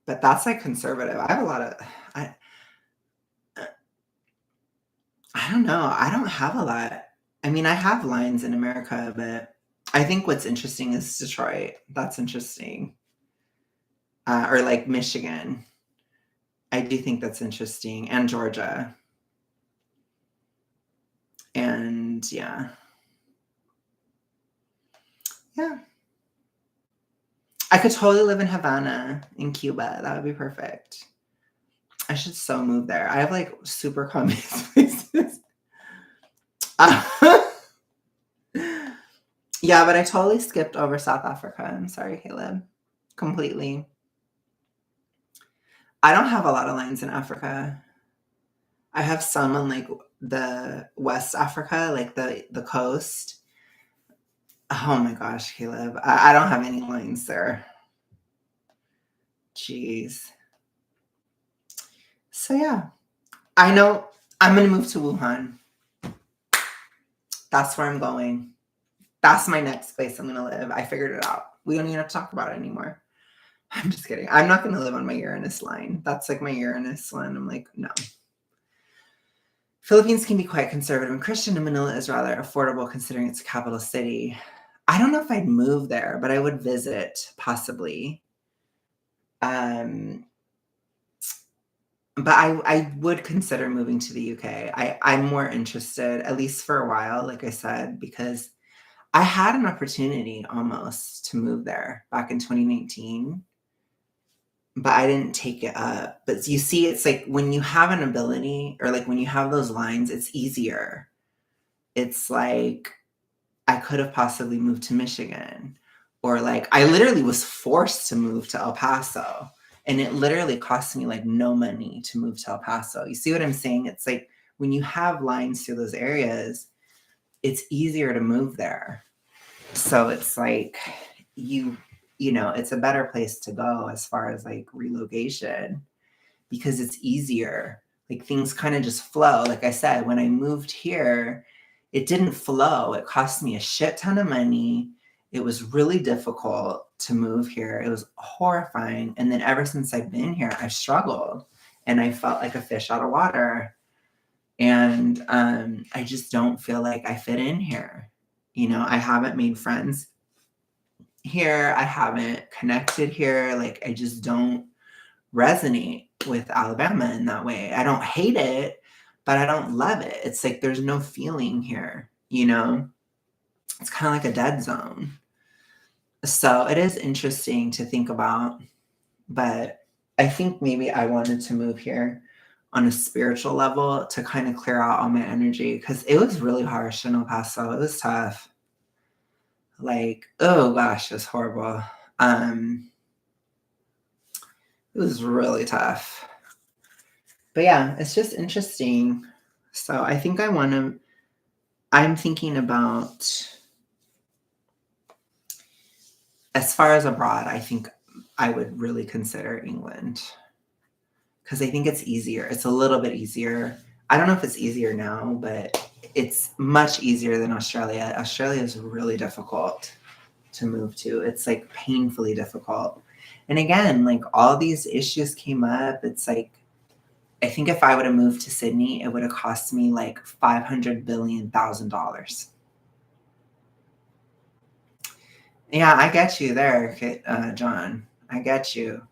But that's like conservative. I have a lot of I don't know. I don't have a lot. I mean, I have lines in America, but I think what's interesting is Detroit. That's interesting. Or like Michigan. I do think that's interesting. And Georgia. And yeah. Yeah. I could totally live in Havana in Cuba. That would be perfect. I should so move there. I have like super communist places. Yeah, but I totally skipped over South Africa. I'm sorry, Caleb. Completely. I don't have a lot of lines in Africa. I have some on like the West Africa, like the coast. Oh my gosh, Caleb. I don't have any lines there. Jeez. So yeah. I know I'm gonna move to Wuhan. That's where I'm going. That's my next place I'm gonna live. I figured it out. We don't even have to talk about it anymore. I'm just kidding. I'm not gonna live on my Uranus line. That's like my Uranus one. I'm like, no. Philippines can be quite conservative and Christian, and Manila is rather affordable considering it's a capital city. I don't know if I'd move there, but I would visit possibly. But I would consider moving to the UK. I'm more interested, at least for a while, like I said, because I had an opportunity almost to move there back in 2019, but I didn't take it up. But you see, it's like when you have an ability or like when you have those lines, it's easier. It's like I could have possibly moved to Michigan, or like I literally was forced to move to El Paso, and it literally cost me like no money to move to El Paso. You see what I'm saying? It's like when you have lines through those areas, it's easier to move there. So it's like you know, it's a better place to go as far as like relocation because it's easier. Like things kind of just flow. Like I said, when I moved here, it didn't flow. It cost me a shit ton of money. It was really difficult to move here. It was horrifying. And then ever since I've been here, I've struggled and I felt like a fish out of water. And I just don't feel like I fit in here. You know, I haven't made friends here. I haven't connected here. Like, I just don't resonate with Alabama in that way. I don't hate it, but I don't love it. It's like there's no feeling here, you know? It's kind of like a dead zone. So it is interesting to think about, but I think maybe I wanted to move here on a spiritual level to kind of clear out all my energy because it was really harsh in El Paso. It was tough. Like, oh gosh, it's horrible. It was really tough. But yeah, it's just interesting. So I think I'm thinking about, as far as abroad, I think I would really consider England because I think it's easier. It's a little bit easier. I don't know if it's easier now, but it's much easier than Australia. Australia is really difficult to move to. It's like painfully difficult. And again, like all these issues came up. It's like, I think if I would have moved to Sydney, it would have cost me like $500 billion. Yeah, I get you there, John. I get you.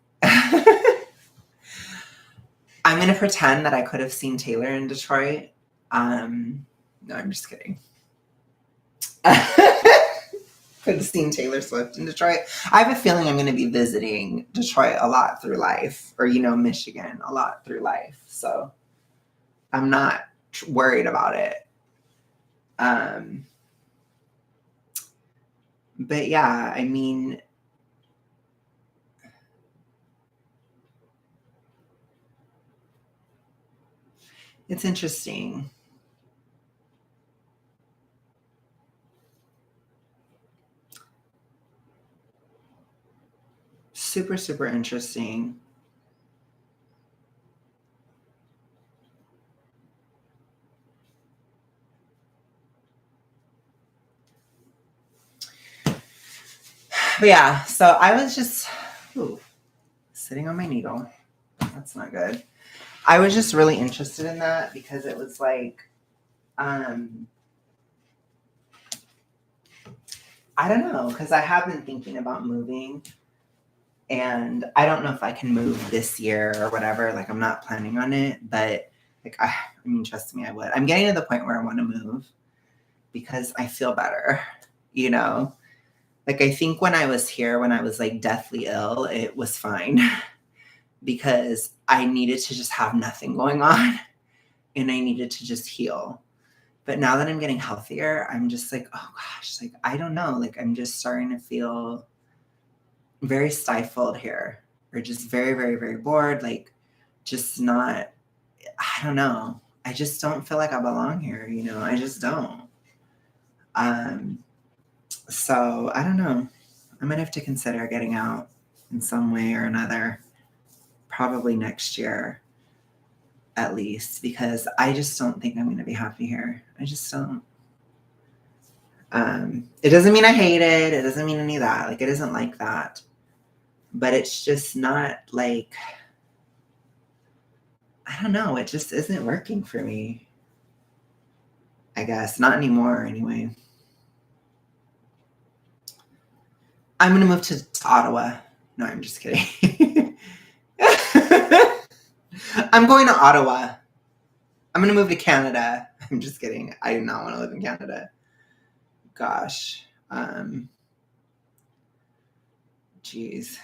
I'm going to pretend that I could have seen Taylor in Detroit. No, I'm just kidding. Could have seen Taylor Swift in Detroit. I have a feeling I'm going to be visiting Detroit a lot through life, or, you know, Michigan a lot through life. So I'm not worried about it. But yeah, I mean, It's interesting. Super, super interesting. But yeah, so I was just sitting on my needle. That's not good. I was just really interested in that because it was like, I don't know, because I have been thinking about moving, and I don't know if I can move this year or whatever. Like, I'm not planning on it, but like, I mean, trust me, I would. I'm getting to the point where I want to move because I feel better, you know? Like, I think when I was here, when I was like deathly ill, it was fine because I needed to just have nothing going on and I needed to just heal. But now that I'm getting healthier, I'm just like, oh gosh, like, I don't know. Like, I'm just starting to feel very stifled here, or just very, very, very bored. Like, just not, I don't know. I just don't feel like I belong here, you know? I just don't. So I don't know. I might have to consider getting out in some way or another, probably next year at least, because I just don't think I'm going to be happy here. I just don't. It doesn't mean I hate it. It doesn't mean any of that. Like, it isn't like that. But it's just not like, I don't know. It just isn't working for me. I guess. Not anymore, anyway. I'm going to move to Ottawa. No, I'm just kidding. I'm going to Ottawa. I'm going to move to Canada. I'm just kidding. I do not want to live in Canada. Gosh. Geez.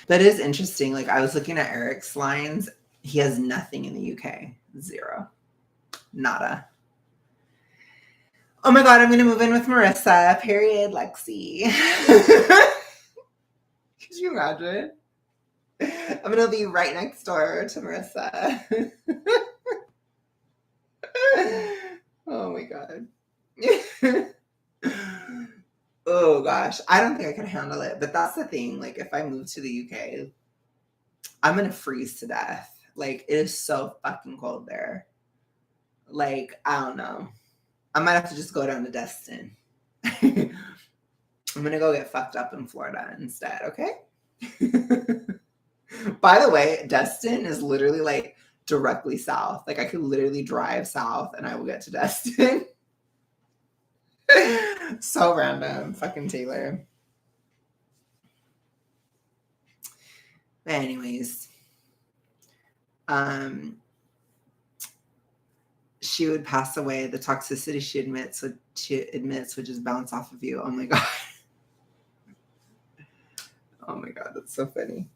That is interesting. Like, I was looking at Eric's lines. He has nothing in the UK. Zero. Nada. Oh my God, I'm going to move in with Marissa. Period, Lexi. Could you imagine? I'm going to be right next door to Marissa. Oh my God. Oh gosh. I don't think I could handle it. But that's the thing. Like, if I move to the UK, I'm going to freeze to death. Like, it is so fucking cold there. Like, I don't know. I might have to just go down to Destin. I'm going to go get fucked up in Florida instead, okay? By the way, Destin is literally like directly south. Like, I could literally drive south and I will get to Destin. So random. Fucking Taylor. But anyways, she would pass away. The toxicity she admits would just bounce off of you. Oh my God. Oh my God, that's so funny.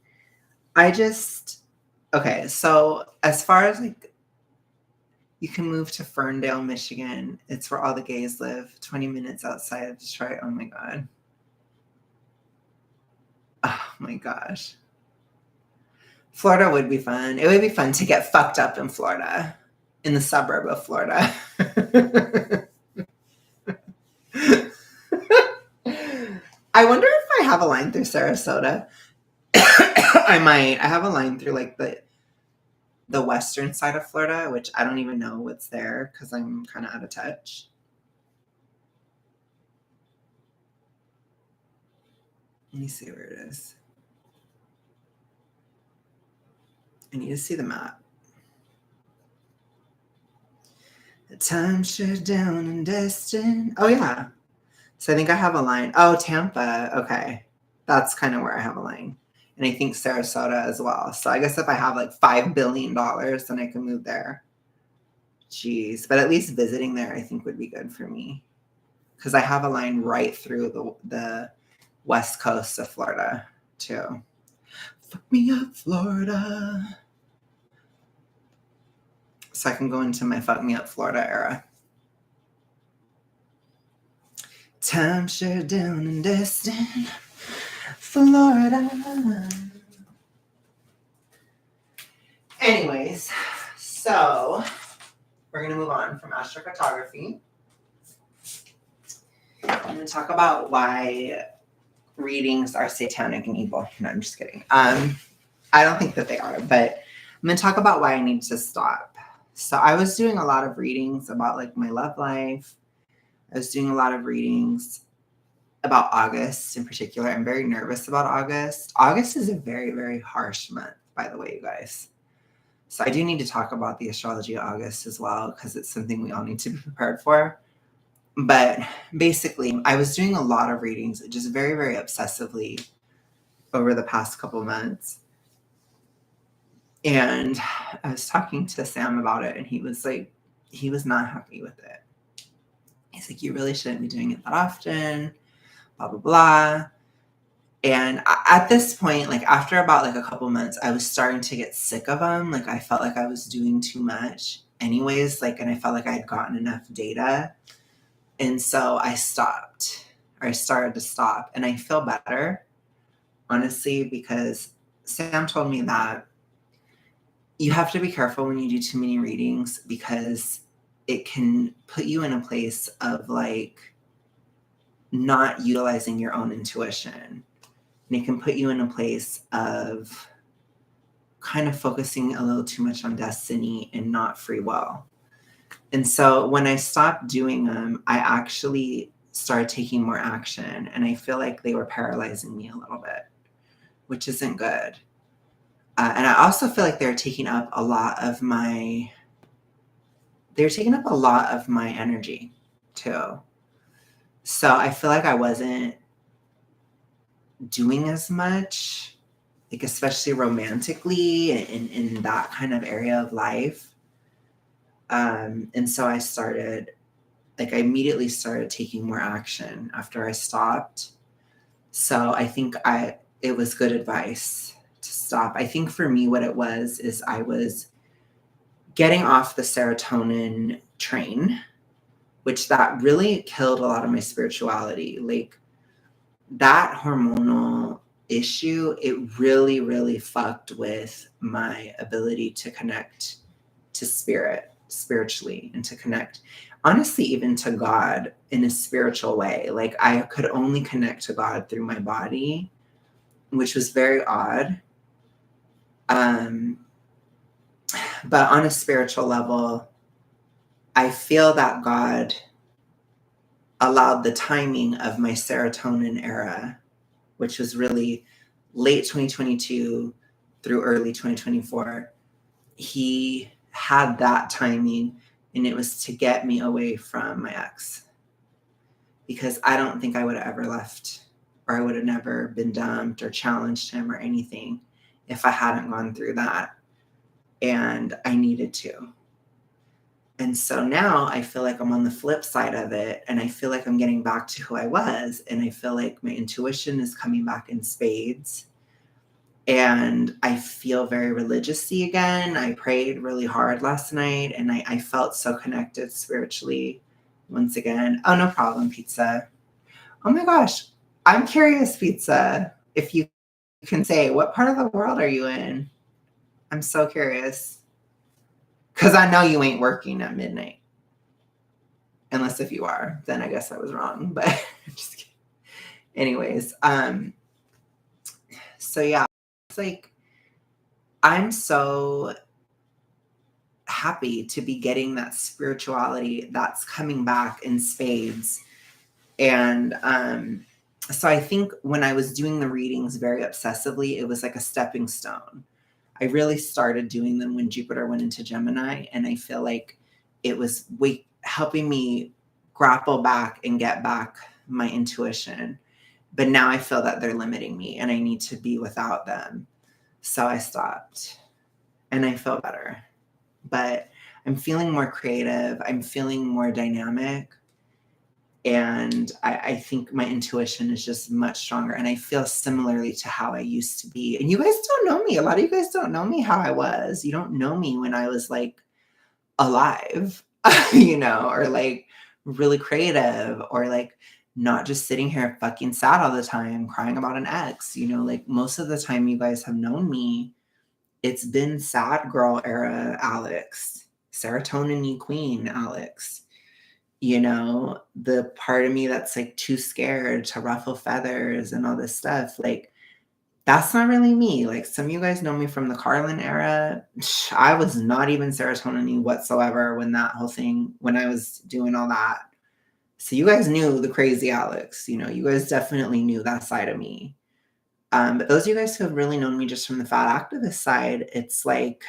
Okay, so as far as like, you can move to Ferndale, Michigan. It's where all the gays live, 20 minutes outside of Detroit. Oh my God. Oh my gosh. Florida would be fun. It would be fun to get fucked up in Florida, in the suburb of Florida. I wonder if I have a line through Sarasota. I might. I have a line through like the western side of Florida, which I don't even know what's there because I'm kind of out of touch. Let me see where it is. I need to see the map. The time shut down in Destin. Oh yeah. So I think I have a line. Oh, Tampa. Okay. That's kind of where I have a line. And I think Sarasota as well. So I guess if I have like $5 billion, then I can move there. Jeez. But at least visiting there, I think would be good for me. Because I have a line right through the west coast of Florida, too. Fuck me up, Florida. So I can go into my fuck me up Florida era. Time shut down in Destin, Florida. Anyways, so we're going to move on from astrocartography. I'm going to talk about why readings are satanic and evil. No, I'm just kidding. I don't think that they are, but I'm going to talk about why I need to stop. So I was doing a lot of readings about like my love life. I was doing a lot of readings about August in particular. I'm very nervous about August. August is a very, very harsh month, by the way, you guys. So I do need to talk about the astrology of August as well, because it's something we all need to be prepared for. But basically, I was doing a lot of readings, just very, very obsessively over the past couple months. And I was talking to Sam about it, and he was like, he was not happy with it. He's like, you really shouldn't be doing it that often, blah, blah, blah. And at this point, like after about like a couple months, I was starting to get sick of them. Like I felt like I was doing too much anyways, like, and I felt like I had gotten enough data. And so I stopped, or I started to stop, and I feel better, honestly, because Sam told me that you have to be careful when you do too many readings, because it can put you in a place of like not utilizing your own intuition. And it can put you in a place of kind of focusing a little too much on destiny and not free will. And so when I stopped doing them, I actually started taking more action. And I feel like they were paralyzing me a little bit, which isn't good. And I also feel like they're taking up a lot of my energy too. So I feel like I wasn't doing as much, like especially romantically in that kind of area of life. And so I immediately started taking more action after I stopped. So I think it was good advice to stop. I think for me, what it was is I was getting off the serotonin train, which that really killed a lot of my spirituality. Like that hormonal issue, it really, really fucked with my ability to connect to spiritually, and to connect, honestly, even to God in a spiritual way. Like I could only connect to God through my body, which was very odd. But on a spiritual level, I feel that God allowed the timing of my serotonin era, which was really late 2022 through early 2024. He had that timing, and it was to get me away from my ex, because I don't think I would have ever left, or I would have never been dumped or challenged him or anything if I hadn't gone through that. And I needed to. And so now I feel like I'm on the flip side of it, and I feel like I'm getting back to who I was, and I feel like my intuition is coming back in spades. And I feel very religious-y again. I prayed really hard last night, and I felt so connected spiritually once again. Oh, no problem, pizza. Oh my gosh. I'm curious, pizza, if you can say, what part of the world are you in? I'm so curious. Because I know you ain't working at midnight. Unless if you are, then I guess I was wrong. But I'm just kidding. Anyways, so yeah, it's like I'm so happy to be getting that spirituality that's coming back in spades. And so I think when I was doing the readings very obsessively, it was like a stepping stone. I really started doing them when Jupiter went into Gemini, and I feel like it was helping me grapple back and get back my intuition. But now I feel that they're limiting me, and I need to be without them. So I stopped, and I feel better. But I'm feeling more creative. I'm feeling more dynamic. And I think my intuition is just much stronger. And I feel similarly to how I used to be. And you guys don't know me. A lot of you guys don't know me how I was. You don't know me when I was like alive, or like really creative, or like not just sitting here fucking sad all the time, crying about an ex. Like most of the time you guys have known me It's been sad girl era Alex, serotonin queen Alex. You know, the part of me that's like too scared to ruffle feathers and all this stuff, like that's not really me. Like some of you guys know me from the Carlin era. I was not even serotonin whatsoever when that whole thing, when I was doing all that. So you guys knew the crazy Alex, you know, you guys definitely knew that side of me. But those of you guys who have really known me just from the fat activist side, it's like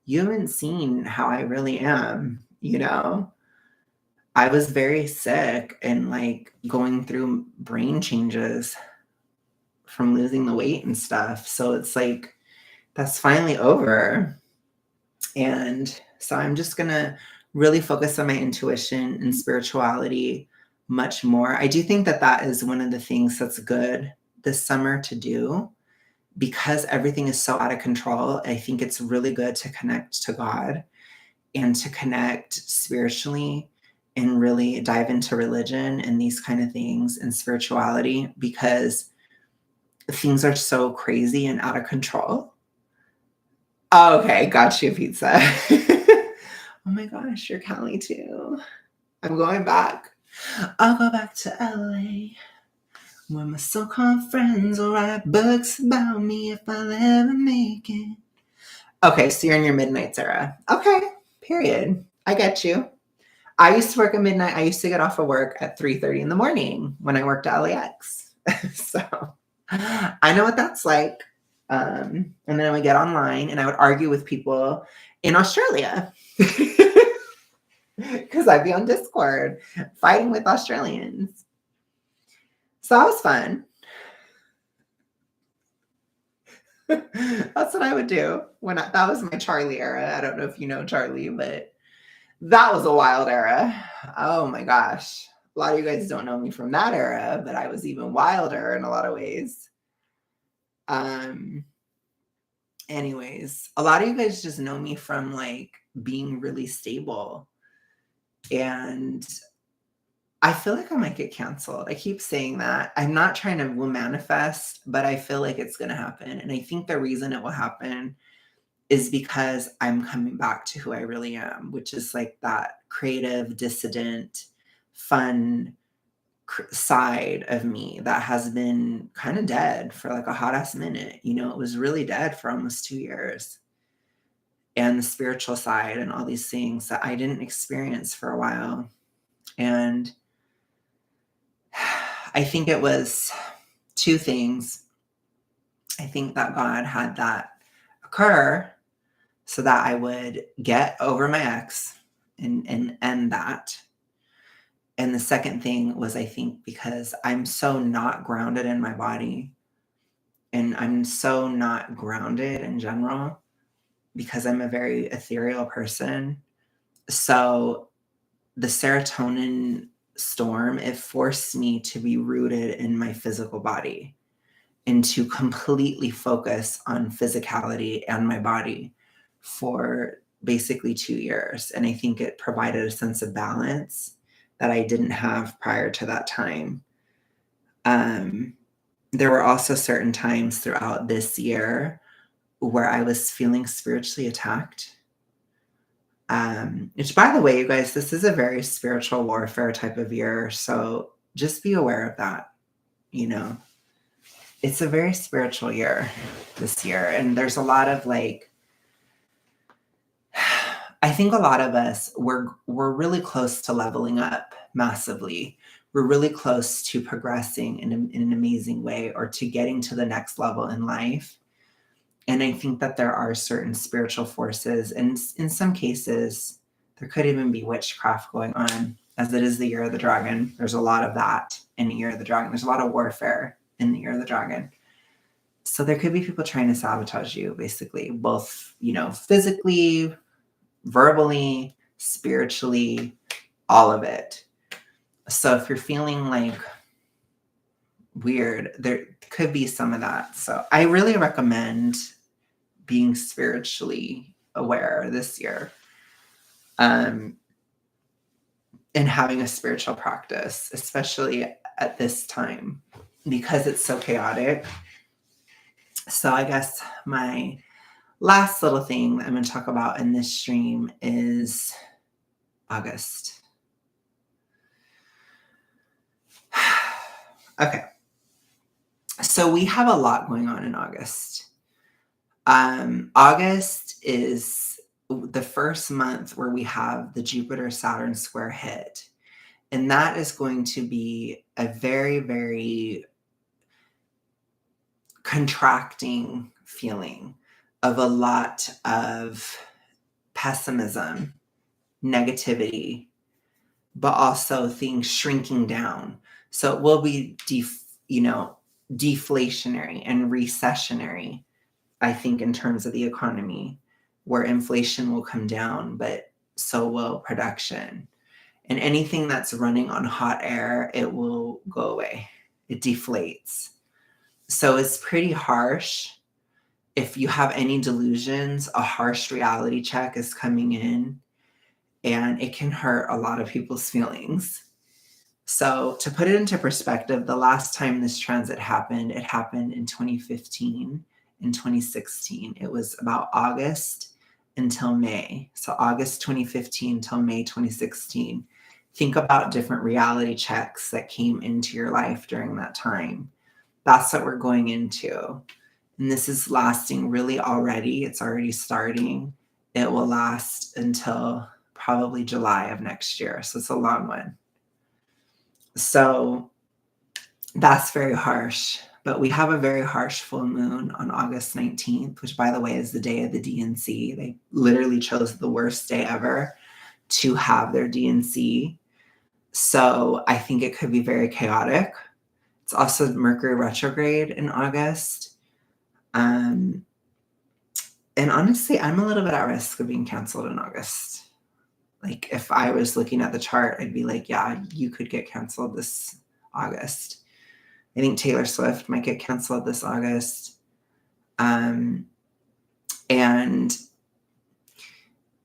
you haven't seen how I really am, you know? I was very sick and like going through brain changes from losing the weight and stuff. So it's like that's finally over. And so I'm just going to really focus on my intuition and spirituality much more. I do think that that is one of the things that's good this summer to do because everything is so out of control. I think it's really good to connect to God and to connect spiritually and really dive into religion and these kind of things and spirituality because things are so crazy and out of control. Oh, okay, got you, pizza. Oh my gosh, you're Cali too. I'm going back. I'll go back to LA where my so-called friends will write books about me if I'll ever make it. Okay, so you're in your midnights era. Okay, period. I get you. I used to work at midnight. I used to get off of work at 3:30 in the morning when I worked at LAX. So I know what that's like. And then I would get online and I would argue with people in Australia because I'd be on Discord fighting with Australians. So that was fun. That's what I would do that was my Charlie era. I don't know if you know Charlie, but that was a wild era. Oh my gosh. A lot of you guys don't know me from that era, but I was even wilder in a lot of ways. Anyways, a lot of you guys just know me from like being really stable. And I feel like I might get canceled. I keep saying that. I'm not trying to manifest, but I feel like it's going to happen. And I think the reason it will happen is because I'm coming back to who I really am, which is like that creative, dissident, fun side of me that has been kind of dead for like a hot ass minute. You know, it was really dead for almost 2 years. And the spiritual side and all these things that I didn't experience for a while. And I think it was two things. I think that God had that occur so that I would get over my ex and end that. And the second thing was, I think, because I'm so not grounded in my body and I'm so not grounded in general because I'm a very ethereal person. So the serotonin storm, it forced me to be rooted in my physical body and to completely focus on physicality and my body for basically 2 years. And I think it provided a sense of balance that I didn't have prior to that time. There were also certain times throughout this year where I was feeling spiritually attacked. Which, by the way, you guys, this is a very spiritual warfare type of year. So just be aware of that. You know, it's a very spiritual year this year. And there's a lot of like, I think a lot of us, we're really close to leveling up massively. We're really close to progressing in an amazing way or to getting to the next level in life. And I think that there are certain spiritual forces, and in some cases, there could even be witchcraft going on, as it is the year of the dragon. There's a lot of that in the year of the dragon. There's a lot of warfare in the year of the dragon. So there could be people trying to sabotage you, basically, both, you know, physically, verbally, spiritually, all of it. So if you're feeling like weird, there could be some of that. So I really recommend being spiritually aware this year, and having a spiritual practice, especially at this time, because it's so chaotic. So I guess my Last little thing that I'm going to talk about in this stream is August. Okay. So we have a lot going on in August. August is the first month where we have the Jupiter-Saturn square hit. And that is going to be a very, very contracting feeling of a lot of pessimism, negativity, but also things shrinking down. So it will be deflationary and recessionary, I think, in terms of the economy, where inflation will come down, but so will production. And anything that's running on hot air, it will go away. It deflates. So it's pretty harsh. If you have any delusions, a harsh reality check is coming in, and it can hurt a lot of people's feelings. So to put it into perspective, the last time this transit happened, it happened in 2015 and 2016. It was about August until May. So August 2015 till May 2016. Think about different reality checks that came into your life during that time. That's what we're going into. And this is lasting really already. It's already starting. It will last until probably July of next year. So it's a long one. So that's very harsh. But we have a very harsh full moon on August 19th, which, by the way, is the day of the DNC. They literally chose the worst day ever to have their DNC. So I think it could be very chaotic. It's also Mercury retrograde in August. And honestly, I'm a little bit at risk of being canceled in August. Like, if I was looking at the chart, I'd be like, yeah, you could get canceled this August. I think Taylor Swift might get canceled this August. And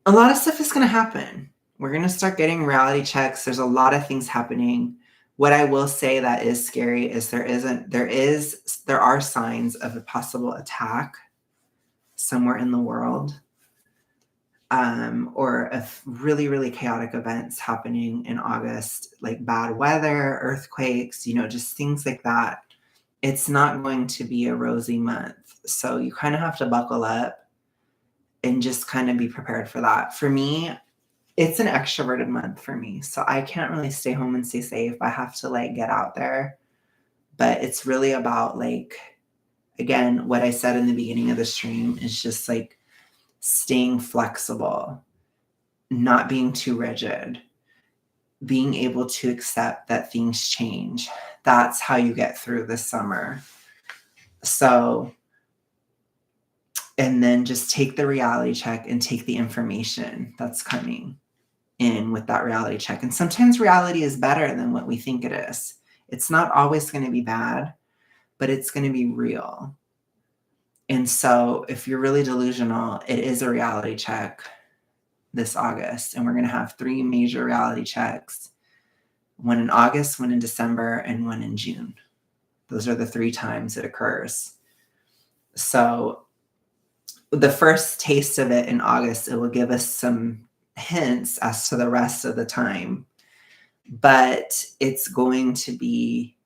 a lot of stuff is going to happen. We're going to start getting reality checks. There's a lot of things happening. What I will say that is scary is there are signs of a possible attack somewhere in the world, or of really, really chaotic events happening in August, like bad weather, earthquakes, just things like that. It's not going to be a rosy month. So you kind of have to buckle up and just kind of be prepared for that. For me, it's an extroverted month for me. So I can't really stay home and stay safe. I have to get out there. But it's really about again, what I said in the beginning of the stream is just staying flexible, not being too rigid, being able to accept that things change. That's how you get through this summer. So, and then just take the reality check and take the information that's coming in with that reality check. And sometimes reality is better than what we think it is. It's not always going to be bad, but it's going to be real. And so if you're really delusional, it is a reality check this August. And we're going to have 3 major reality checks, one in August, one in December, and one in June. Those are the 3 times it occurs. So the first taste of it in August, it will give us some hints as to the rest of the time. But it's going to be,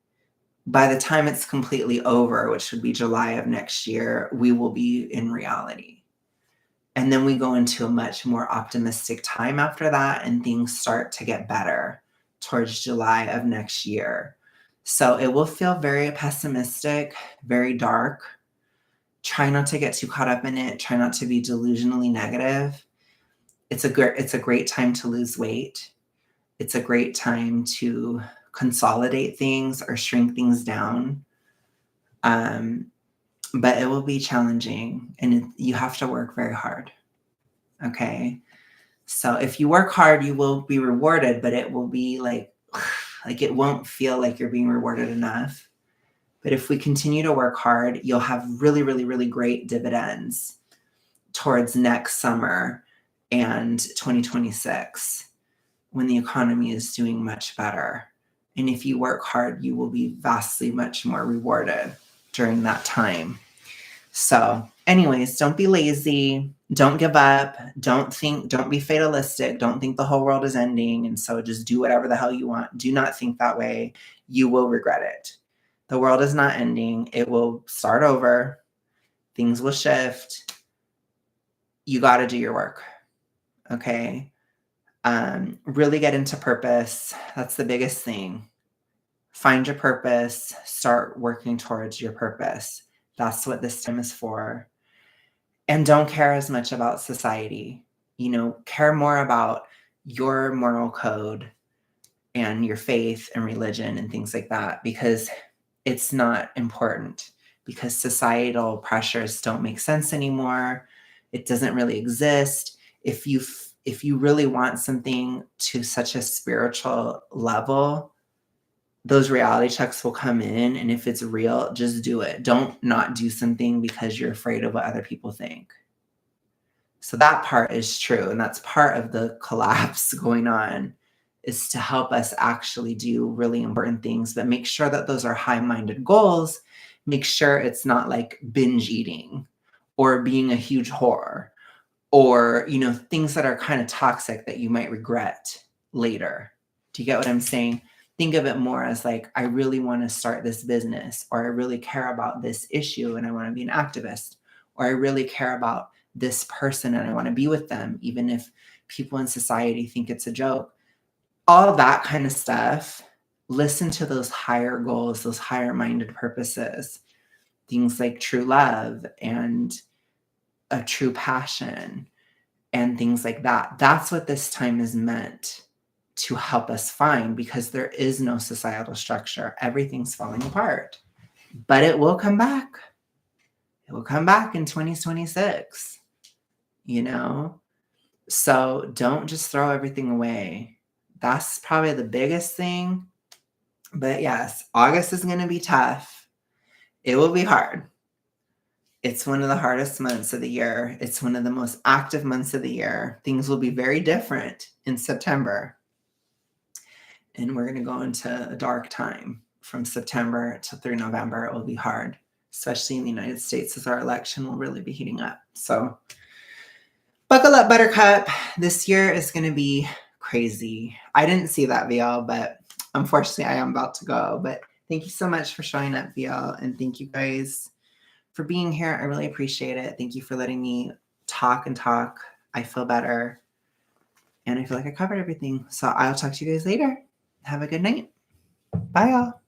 by the time it's completely over, which would be July of next year, we will be in reality. And then we go into a much more optimistic time after that, and things start to get better towards July of next year. So it will feel very pessimistic, very dark. Try not to get too caught up in it. Try not to be delusionally negative. It's a great time to lose weight. It's a great time to consolidate things or shrink things down. But it will be challenging, and you have to work very hard. Okay. So if you work hard, you will be rewarded, but it will be it won't feel like you're being rewarded enough. But if we continue to work hard, you'll have really, really, really great dividends towards next summer and 2026, when the economy is doing much better. And if you work hard, you will be vastly much more rewarded during that time. So Anyways, don't be lazy. Don't give up. Don't be fatalistic. Don't think the whole world is ending. And so just do whatever the hell you want. Do not think that way. You will regret it. The world is not ending. It will start over. Things will shift. You got to do your work. Okay. Really get into purpose. That's the biggest thing. Find your purpose. Start working towards your purpose. That's what this time is for. And don't care as much about society. Care more about your moral code and your faith and religion and things like that, because it's not important, because societal pressures don't make sense anymore. It doesn't really exist. If you really want something to such a spiritual level, those reality checks will come in. And if it's real, just do it. Don't not do something because you're afraid of what other people think. So that part is true. And that's part of the collapse going on, is to help us actually do really important things, but make sure that those are high-minded goals. Make sure it's not like binge eating or being a huge whore or, things that are kind of toxic that you might regret later. Do you get what I'm saying? Think of it more as like, I really want to start this business, or I really care about this issue and I want to be an activist, or I really care about this person and I want to be with them, even if people in society think it's a joke. All that kind of stuff. Listen to those higher goals, those higher minded purposes, things like true love and a true passion and things like that. That's what this time is meant to help us find, because there is no societal structure. Everything's falling apart, but it will come back. It will come back in 2026, So don't just throw everything away. That's probably the biggest thing. But yes, August is going to be tough. It will be hard. It's one of the hardest months of the year. It's one of the most active months of the year. Things will be very different in September. And we're going to go into a dark time from September to through November. It will be hard, especially in the United States, as our election will really be heating up. So buckle up, Buttercup. This year is going to be crazy. I didn't see that, VL, but unfortunately I am about to go. But thank you so much for showing up, VL. And thank you guys for being here. I really appreciate it. Thank you for letting me talk and talk. I feel better. And I feel like I covered everything. So I'll talk to you guys later. Have a good night. Bye, y'all.